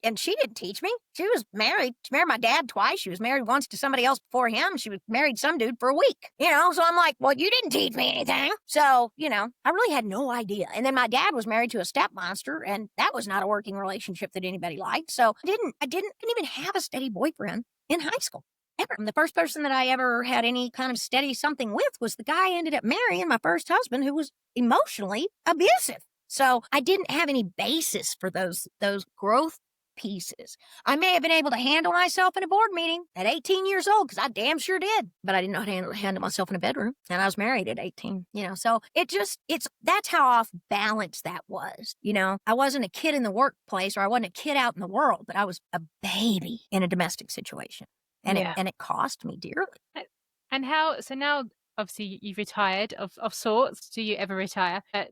and she didn't teach me. She was married. She married my dad twice. She was married once to somebody else before him. She was married some dude for a week, so I'm like, well, you didn't teach me anything. So, I really had no idea. And then my dad was married to a step monster, and that was not a working relationship that anybody liked. So I didn't even have a steady boyfriend in high school. Ever. The first person that I ever had any kind of steady something with was the guy I ended up marrying, my first husband, who was emotionally abusive. So I didn't have any basis for those growth pieces. I may have been able to handle myself in a board meeting at 18 years old, because I damn sure did, but I didn't know how to handle myself in a bedroom, and I was married at 18, so that's how off balance that was. I wasn't a kid in the workplace, or I wasn't a kid out in the world, but I was a baby in a domestic situation. And it cost me dearly. And so now, obviously, you've retired of sorts. Do you ever retire? But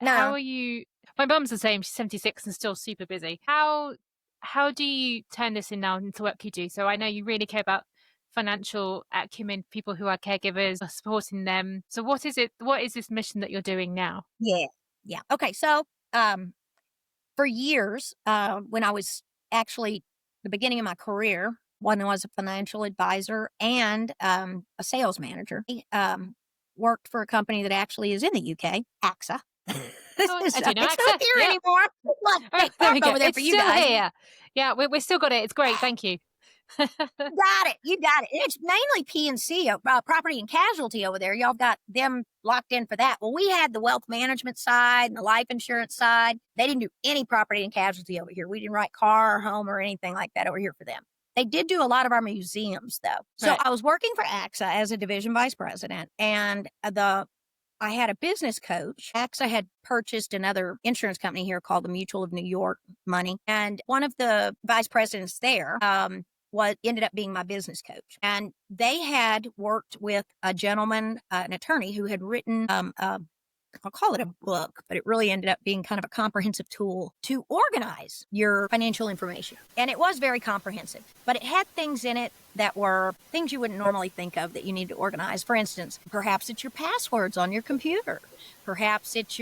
no. How are you? My mum's the same. She's 76 and still super busy. How do you turn this now into work you do? So I know you really care about financial acumen, people who are caregivers, supporting them. So what is it? What is this mission that you're doing now? Yeah. Okay. So for years, when I was actually the beginning of my career, when I was a financial advisor and a sales manager, worked for a company that actually is in the UK, AXA. I do know it's AXA. not here anymore. Look, there we go. over there It's for you still guys. here. Yeah, we still got it. It's great. Thank you. You got it. It's mainly P&C, property and casualty over there. Y'all got them locked in for that. Well, we had the wealth management side and the life insurance side. They didn't do any property and casualty over here. We didn't write car or home or anything like that over here for them. They did do a lot of our museums, though. So I was working for AXA as a division vice president, and I had a business coach. Actually, I had purchased another insurance company here called the Mutual of New York Money. And one of the vice presidents there ended up being my business coach. And they had worked with a gentleman, an attorney who had written I'll call it a book, but it really ended up being kind of a comprehensive tool to organize your financial information. And it was very comprehensive, but it had things in it that were things you wouldn't normally think of that you need to organize. For instance, perhaps it's your passwords on your computer. Perhaps it's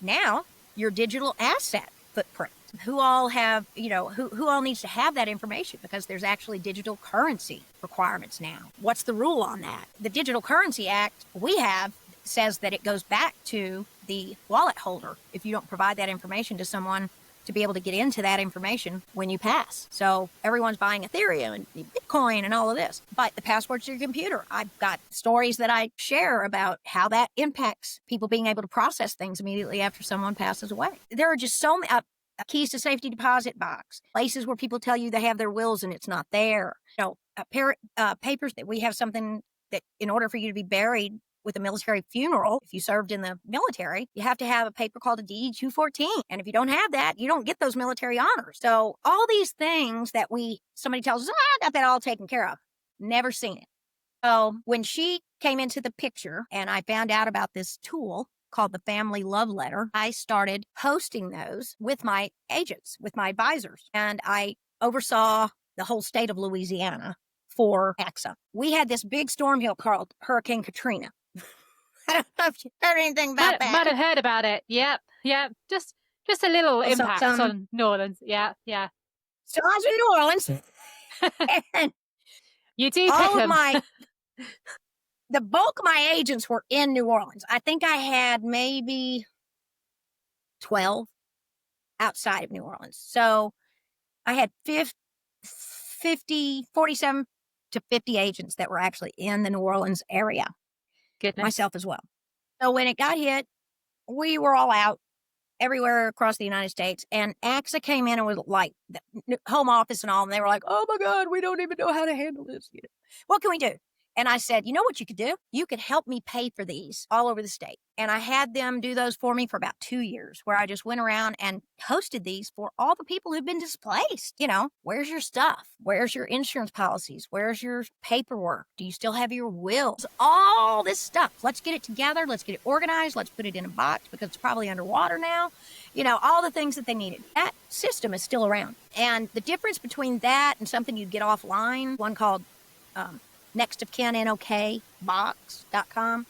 now your digital asset footprint. Who all have, who all needs to have that information, because there's actually digital currency requirements now. What's the rule on that? The Digital Currency Act we have says that it goes back to the wallet holder if you don't provide that information to someone to be able to get into that information when you pass. So everyone's buying Ethereum and Bitcoin and all of this, but the password to your computer. I've got stories that I share about how that impacts people being able to process things immediately after someone passes away. There are just so many keys to safety deposit box, places where people tell you they have their wills and it's not there. Papers that we have something that in order for you to be buried with a military funeral, if you served in the military, you have to have a paper called a DD 214. And if you don't have that, you don't get those military honors. So all these things that somebody tells us, I got that all taken care of. Never seen it. So when she came into the picture and I found out about this tool called the Family Love Letter, I started hosting those with my agents, with my advisors. And I oversaw the whole state of Louisiana for AXA. We had this big storm here called Hurricane Katrina. I don't know if you heard anything about that. Might have heard about it. Yep. Just a little impact on New Orleans. Yeah. So I was in New Orleans. And you do pick them. The bulk of my agents were in New Orleans. I think I had maybe 12 outside of New Orleans. So I had 47 to 50 agents that were actually in the New Orleans area. Goodness. Myself as well. So when it got hit, we were all out everywhere across the United States. And AXA came in and was like the home office and all. And they were like, oh my God, we don't even know how to handle this. What can we do? And I said, you know what you could do? You could help me pay for these all over the state. And I had them do those for me for about 2 years, where I just went around and hosted these for all the people who've been displaced. Where's your stuff? Where's your insurance policies? Where's your paperwork? Do you still have your wills? All this stuff. Let's get it together. Let's get it organized. Let's put it in a box because it's probably underwater now. All the things that they needed. That system is still around. And the difference between that and something you'd get offline, one called Next of Kin, NOK, box.com.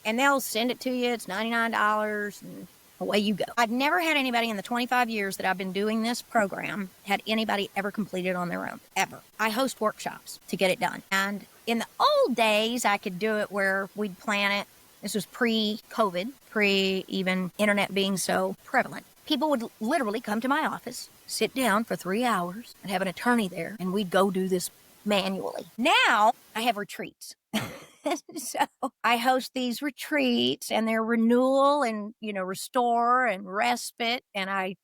And they'll send it to you. It's $99 and away you go. I've never had anybody in the 25 years that I've been doing this program had anybody ever complete it on their own, ever. I host workshops to get it done. And in the old days, I could do it where we'd plan it. This was pre-COVID, pre-even internet being so prevalent. People would literally come to my office, sit down for 3 hours, and have an attorney there, and we'd go do this manually. Now I have retreats. So I host these retreats and they're renewal and, restore and respite. And I,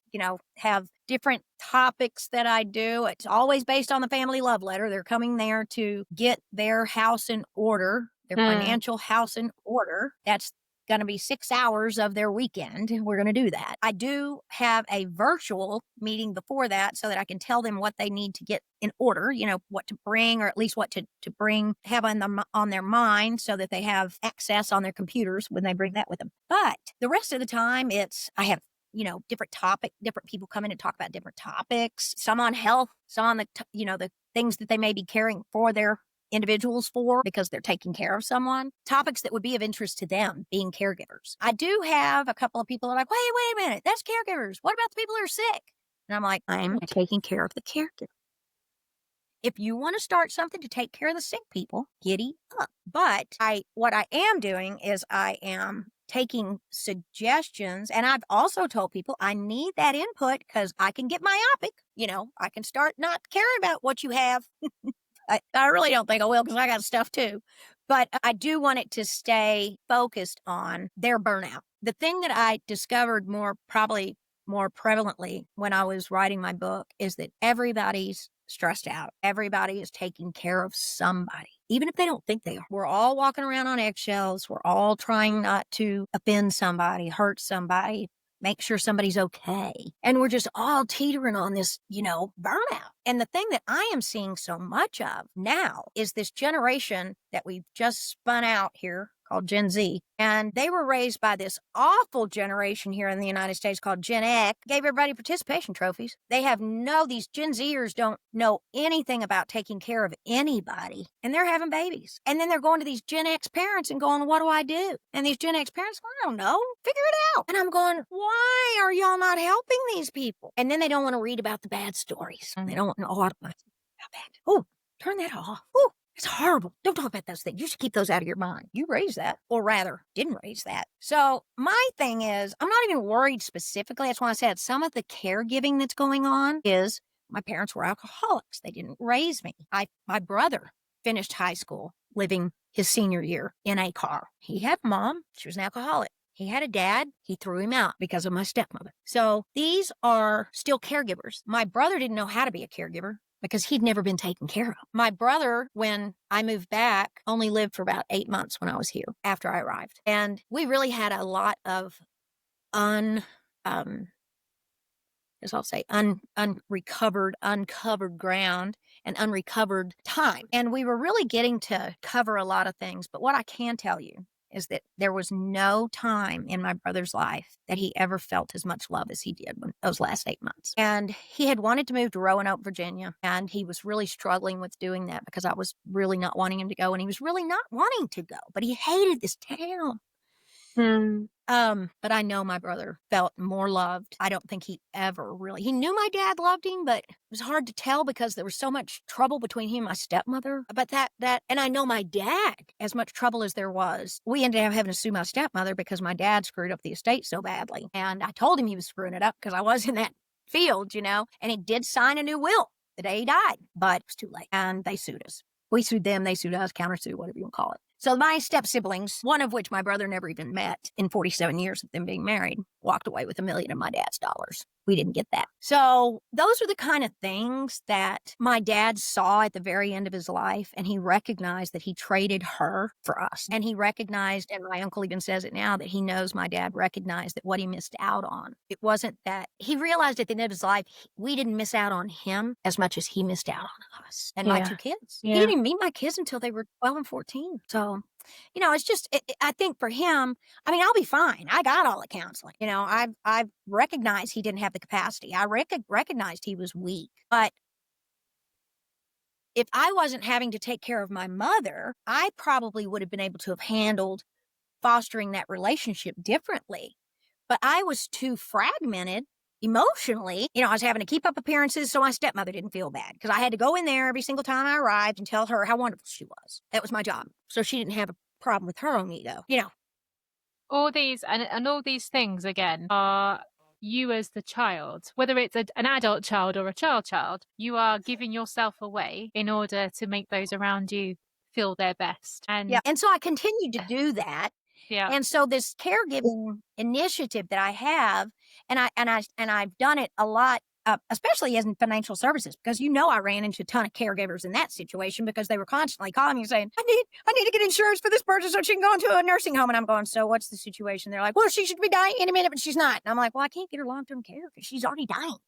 have different topics that I do. It's always based on the Family Love Letter. They're coming there to get their house in order, their financial house in order. That's going to be 6 hours of their weekend. We're going to do that. I do have a virtual meeting before that so that I can tell them what they need to get in order, what to bring, or at least what to bring, have on their mind so that they have access on their computers when they bring that with them. But the rest of the time I have, different people come in and talk about different topics, some on health, some on the things that they may be caring for their individuals for because they're taking care of someone, topics that would be of interest to them, being caregivers. I do have a couple of people that are like, wait a minute, that's caregivers. What about the people who are sick? And I'm like, I'm taking care of the caregiver. If you want to start something to take care of the sick people, giddy up. But what I am doing is I am taking suggestions, and I've also told people I need that input because I can get myopic. I can start not caring about what you have. I really don't think I will because I got stuff too. But I do want it to stay focused on their burnout. The thing that I discovered probably more prevalently when I was writing my book is that everybody's stressed out. Everybody is taking care of somebody. even if they don't think they are. We're all walking around on eggshells. We're all trying not to offend somebody, hurt somebody, make sure somebody's okay. And we're just all teetering on this, burnout. And the thing that I am seeing so much of now is this generation that we've just spun out here called Gen Z. And they were raised by this awful generation here in the United States called Gen X, gave everybody participation trophies. These Gen Zers don't know anything about taking care of anybody. And they're having babies. And then they're going to these Gen X parents and going, what do I do? And these Gen X parents, I don't know, figure it out. And I'm going, why are y'all not helping these people? And then they don't want to read about the bad stories. They don't want to know about that. Oh, turn that off. Oh, it's horrible. Don't talk about those things. You should keep those out of your mind. You raised that, or rather, didn't raise that. So my thing is, I'm not even worried specifically. That's why I said some of the caregiving that's going on is my parents were alcoholics. They didn't raise me. My brother finished high school living his senior year in a car. He had a mom. She was an alcoholic. He had a dad. He threw him out because of my stepmother. So these are still caregivers. My brother didn't know how to be a caregiver because he'd never been taken care of. My brother, when I moved back, only lived for about 8 months when I was here after I arrived. And we really had a lot of uncovered ground and unrecovered time. And we were really getting to cover a lot of things. But what I can tell you is that there was no time in my brother's life that he ever felt as much love as he did when those last 8 months. And he had wanted to move to Roanoke, Virginia, and he was really struggling with doing that because I was really not wanting him to go, and he was really not wanting to go, but he hated this town. But I know my brother felt more loved. I don't think he knew my dad loved him, but it was hard to tell because there was so much trouble between him and my stepmother. But and I know my dad, as much trouble as there was, we ended up having to sue my stepmother because my dad screwed up the estate so badly. And I told him he was screwing it up because I was in that field, and he did sign a new will the day he died, but it was too late. And they sued us. We sued them, they sued us, countersued, whatever you want to call it. So my step-siblings, one of which my brother never even met in 47 years of them being married, walked away with $1 million of my dad's dollars. We didn't get that. So those are the kind of things that my dad saw at the very end of his life, and he recognized that he traded her for us. And he recognized, and my uncle even says it now, that he knows my dad recognized that what he missed out on, it wasn't that, he realized at the end of his life, we didn't miss out on him as much as he missed out on us and my two kids. He didn't even meet my kids until they were 12 and 14. So it's just, I think for him, I'll be fine. I got all the counseling. I've recognized he didn't have the capacity. I recognized he was weak. But if I wasn't having to take care of my mother, I probably would have been able to have handled fostering that relationship differently. But I was too fragmented emotionally. I was having to keep up appearances so my stepmother didn't feel bad because I had to go in there every single time I arrived and tell her how wonderful she was. That was my job. So she didn't have a problem with her own ego, All these and all these things again are you as the child, whether it's an adult child or a child, you are giving yourself away in order to make those around you feel their best. And and so I continued to do that. And so this caregiving initiative that I have, and I've done it a lot, especially as in financial services, because I ran into a ton of caregivers in that situation because they were constantly calling me saying, I need to get insurance for this person so she can go into a nursing home. And I'm going, so what's the situation? They're like, well, she should be dying any minute, but she's not. And I'm like, well, I can't get her long-term care because she's already dying.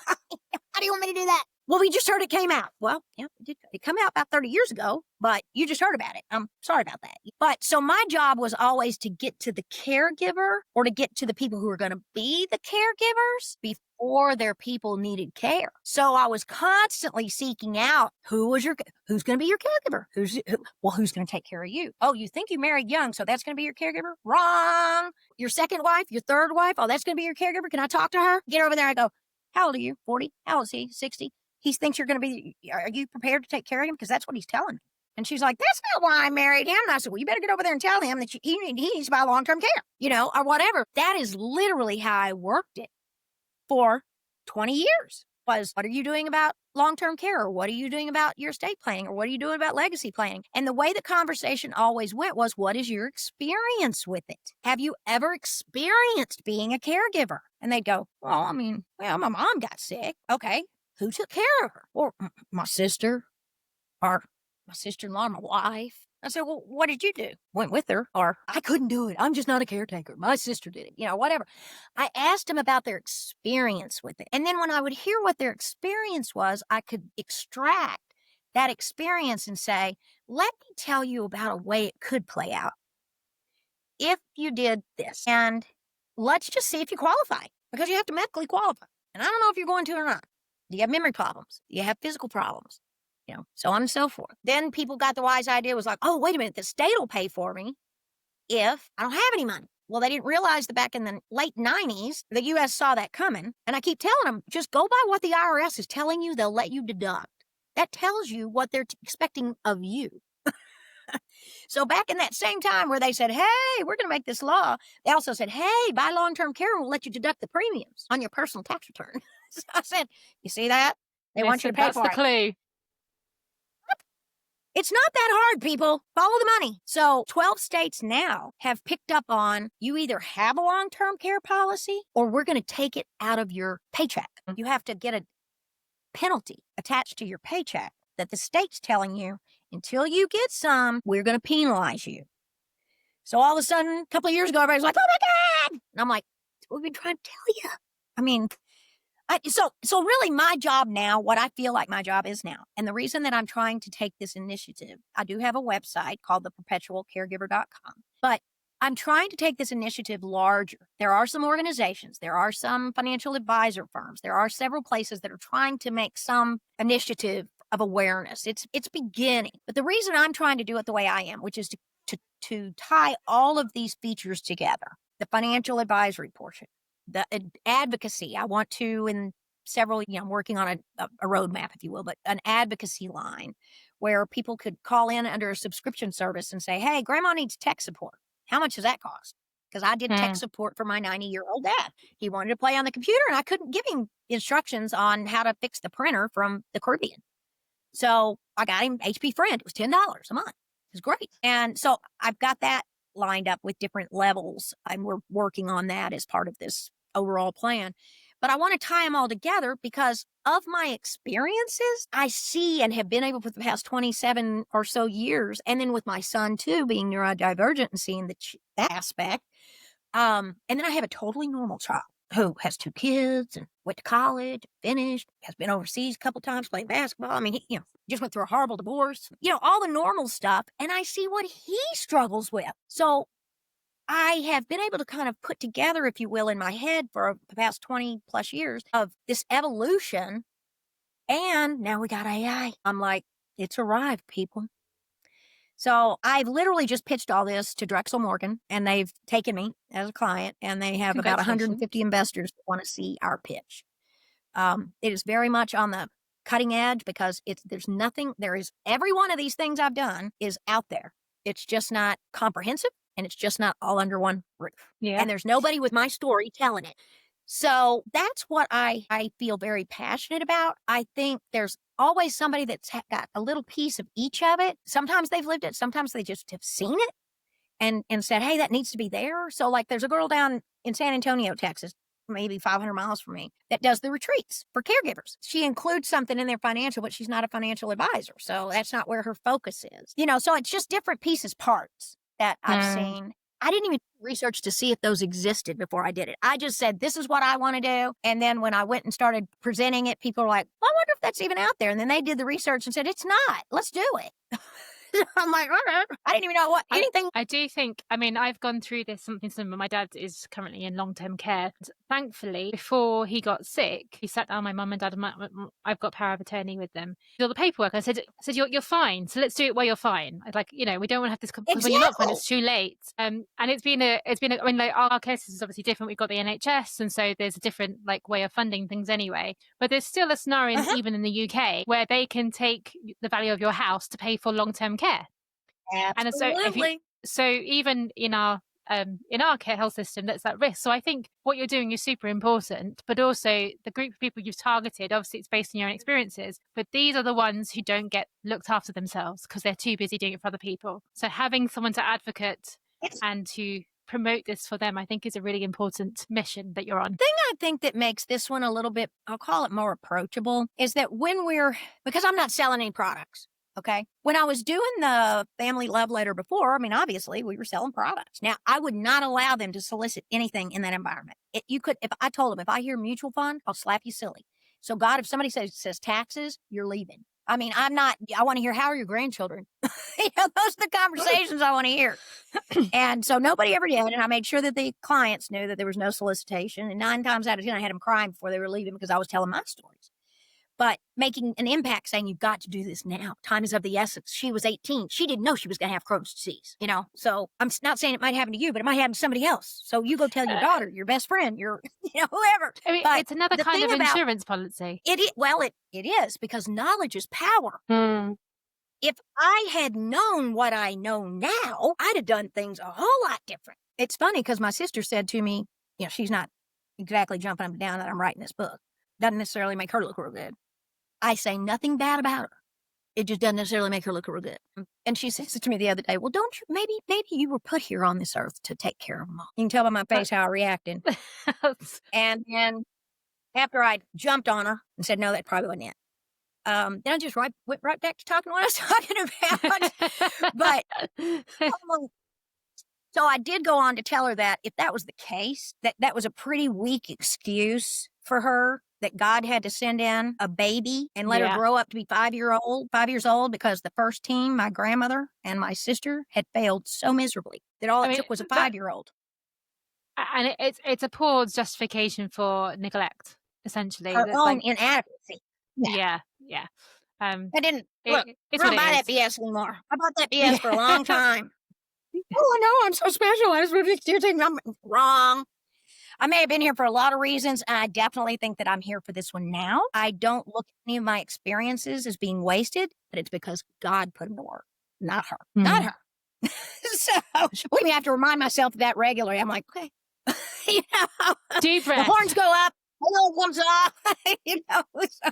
How do you want me to do that? Well, we just heard it came out. Well, yeah, it did. It came out about 30 years ago, but you just heard about it. I'm sorry about that. But so my job was always to get to the caregiver or to get to the people who are going to be the caregivers before their people needed care. So I was constantly seeking out who's going to be your caregiver? Who's going to take care of you? Oh, you think you married young, so that's going to be your caregiver? Wrong. Your second wife, your third wife, oh, that's going to be your caregiver. Can I talk to her? Get over there. I go, how old are you? 40? How old is he? 60? He thinks you're going to be, are you prepared to take care of him? Because that's what he's telling me. And she's like, that's not why I married him. And I said, well, you better get over there and tell him that he needs to buy long-term care, or whatever. That is literally how I worked it for 20 years. Was, what are you doing about long-term care? Or what are you doing about your estate planning? Or what are you doing about legacy planning? And the way the conversation always went was, what is your experience with it? Have you ever experienced being a caregiver? And they'd go, well, my mom got sick. Okay. Who took care of her? Or my sister, or my sister-in-law, my wife. I said, well, what did you do? Went with her, or I couldn't do it. I'm just not a caretaker. My sister did it, whatever. I asked them about their experience with it. And then when I would hear what their experience was, I could extract that experience and say, let me tell you about a way it could play out if you did this. And let's just see if you qualify, because you have to medically qualify. And I don't know if you're going to or not. Do you have memory problems? Do you have physical problems? So on and so forth. Then people got the wise idea, was like, oh, wait a minute, the state will pay for me if I don't have any money. Well, they didn't realize that back in the late 90s, the U.S. saw that coming. And I keep telling them, just go by what the IRS is telling you, they'll let you deduct. That tells you what they're expecting of you. So back in that same time where they said, hey, we're going to make this law, they also said, hey, buy long-term care and we'll let you deduct the premiums on your personal tax return. So I said, you see that? They want you to pay for it. That's the clue. It's not that hard, people. Follow the money. So 12 states now have picked up on, you either have a long-term care policy or we're going to take it out of your paycheck. You have to get a penalty attached to your paycheck that the state's telling you, until you get some, we're going to penalize you. So all of a sudden, a couple of years ago, everybody's like, oh my God. And I'm like, we've been trying to tell you. I mean, so really my job now, what I feel like my job is now, and the reason that I'm trying to take this initiative, I do have a website called theperpetualcaregiver.com, but I'm trying to take this initiative larger. There are some organizations, there are some financial advisor firms, there are several places that are trying to make some initiative of awareness. It's beginning. But the reason I'm trying to do it the way I am, which is to tie all of these features together, the financial advisory portion, the advocacy. I want to, in several, I'm working on a roadmap, if you will, but an advocacy line where people could call in under a subscription service and say, hey, grandma needs tech support. How much does that cost? Because I did tech support for my 90-year-old dad. He wanted to play on the computer and I couldn't give him instructions on how to fix the printer from the Caribbean. So I got him HP Friend. It was $10 a month. It was great. And so I've got that lined up with different levels. And we're working on that as part of this overall plan. But I want to tie them all together because of my experiences, I see and have been able for the past 27 or so years. And then with my son too, being neurodivergent and seeing that aspect. And then I have a totally normal child who has 2 kids and went to college, finished, has been overseas a couple times playing basketball. I mean, he, just went through a horrible divorce, all the normal stuff. And I see what he struggles with. So I have been able to kind of put together, if you will, in my head for the past 20 plus years of this evolution. And now we got AI. I'm like, it's arrived, people. So I've literally just pitched all this to Drexel Morgan, and they've taken me as a client, and they have about 150 investors that want to see our pitch. It is very much on the cutting edge because every one of these things I've done is out there. It's just not comprehensive, and it's just not all under one roof. Yeah. And there's nobody with my story telling it. So that's what I feel very passionate about. I think there's always somebody that's got a little piece of each of it. Sometimes they've lived it. Sometimes they just have seen it and said, hey, that needs to be there. So like there's a girl down in San Antonio, Texas, maybe 500 miles from me, that does the retreats for caregivers. She includes something in their financial, but she's not a financial advisor. So that's not where her focus is. So it's just different pieces, parts that I've seen. I didn't even research to see if those existed before I did it. I just said, this is what I want to do. And then when I went and started presenting it, people were like, well, I wonder if that's even out there. And then they did the research and said, it's not. Let's do it. I'm like, I didn't even know anything. I do think, I've gone through this something similar. My dad is currently in long-term care. Thankfully, before he got sick, he sat down, my mum and dad, I've got power of attorney with them. Did all the paperwork. I said, you're fine. So let's do it while you're fine. We don't want to have this, because when you're not fine, it's too late. And it's been our case is obviously different. We've got the NHS. And so there's a different way of funding things anyway. But there's still a scenario even in the UK where they can take the value of your house to pay for long-term care. Absolutely. And so even in our care health system, that's at risk. So I think what you're doing is super important, but also the group of people you've targeted, obviously it's based on your own experiences, but these are the ones who don't get looked after themselves because they're too busy doing it for other people. So having someone to advocate and to promote this for them, I think is a really important mission that you're on. The thing I think that makes this one a little bit, I'll call it more approachable, is that because I'm not selling any products. Okay. When I was doing the family love letter before, I mean, obviously we were selling products. Now, I would not allow them to solicit anything in that environment. If I told them, if I hear mutual fund, I'll slap you silly. So, God, if somebody says taxes, you're leaving. I mean, I want to hear, how are your grandchildren? Those are the conversations I want to hear. And so nobody ever did. And I made sure that the clients knew that there was no solicitation. And 9 times out of 10, I had them crying before they were leaving because I was telling my stories. But making an impact, saying, you've got to do this now. Time is of the essence. She was 18. She didn't know she was going to have Crohn's disease, So I'm not saying it might happen to you, but it might happen to somebody else. So you go tell your daughter, your best friend, your, whoever. I mean, but it's another kind of insurance policy. It is, because knowledge is power. Mm. If I had known what I know now, I'd have done things a whole lot different. It's funny because my sister said to me, she's not exactly jumping up and down that I'm writing this book. Doesn't necessarily make her look real good. I say nothing bad about her. It just doesn't necessarily make her look real good. And she says to me the other day, well, don't you, maybe you were put here on this earth to take care of them all. You can tell by my face how I reacted. And then after I jumped on her and said, no, that probably wasn't it. Then I just went right back to talking what I was talking about. But so I did go on to tell her that if that was the case, that was a pretty weak excuse for her, that God had to send in a baby and let her grow up to be 5 years old, because the first team, my grandmother and my sister, had failed so miserably that all it took was a 5-year-old. And it's a poor justification for neglect, essentially. Her own inadequacy. Yeah. I didn't look. I don't buy that BS anymore. I bought that BS for a long time. Oh no, I'm so special. I was I'm wrong. I may have been here for a lot of reasons, and I definitely think that I'm here for this one now. I don't look at any of my experiences as being wasted, but it's because God put them to work, not her. Not her. So we have to remind myself of that regularly. I'm like, okay. Deep breath. The horns go up, the comes off. So.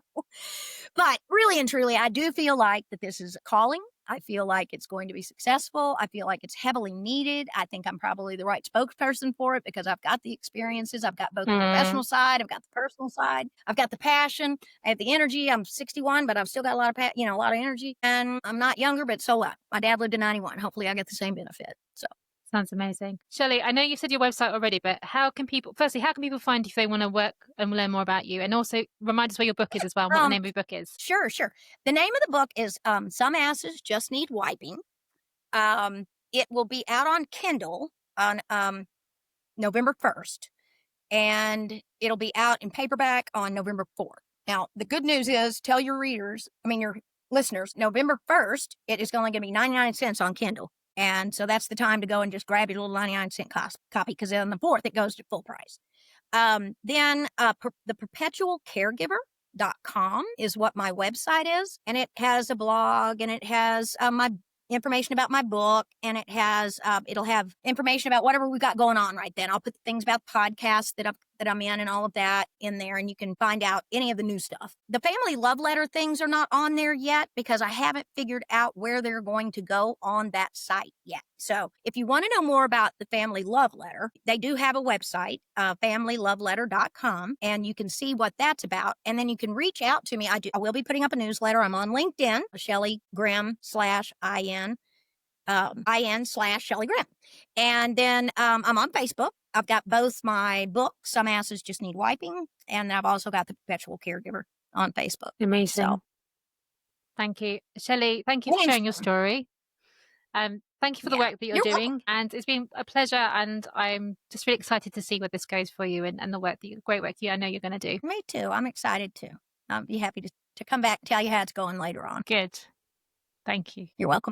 But really and truly, I do feel like that this is a calling. I feel like it's going to be successful. I feel like it's heavily needed. I think I'm probably the right spokesperson for it because I've got the experiences. I've got both the professional side. I've got the personal side. I've got the passion. I have the energy. I'm 61, but I've still got a lot of a lot of energy. And I'm not younger, but so what? My dad lived to 91. Hopefully I get the same benefit. So. Sounds amazing. Shelly, I know you've said your website already, but how can people find you if they want to work and learn more about you? And also remind us where your book is as well, and what the name of your book is. Sure. The name of the book is Some Asses Just Need Wiping. It will be out on Kindle on November 1st, and it'll be out in paperback on November 4th. Now, the good news is, tell your your listeners, November 1st, it is only going to be 99 cents on Kindle. And so that's the time to go and just grab your little 99-cent copy, because on the 4th, it goes to full price. Then the perpetualcaregiver.com is what my website is. And it has a blog, and it has my information about my book, and it has it'll have information about whatever we've got going on right then. I'll put the things about podcasts that I'm in and all of that in there, and you can find out any of the new stuff. The family love letter things are not on there yet because I haven't figured out where they're going to go on that site yet. So if you want to know more about the family love letter, they do have a website, familyloveletter.com, and you can see what that's about. And then you can reach out to me. I will be putting up a newsletter. I'm on LinkedIn, Shelly Grimm /IN. IN/Shelly Grimm. And then I'm on Facebook. I've got both my book, Some Asses Just Need Wiping, and I've also got the Perpetual Caregiver on Facebook. Amazing. So, thank you. Shelly, thank you for sharing your story. Thank you for the work that you're doing. Welcome. And it's been a pleasure, and I'm just really excited to see where this goes for you and the great work I know you're going to do. Me too. I'm excited too. I'll be happy to come back and tell you how it's going later on. Good. Thank you. You're welcome.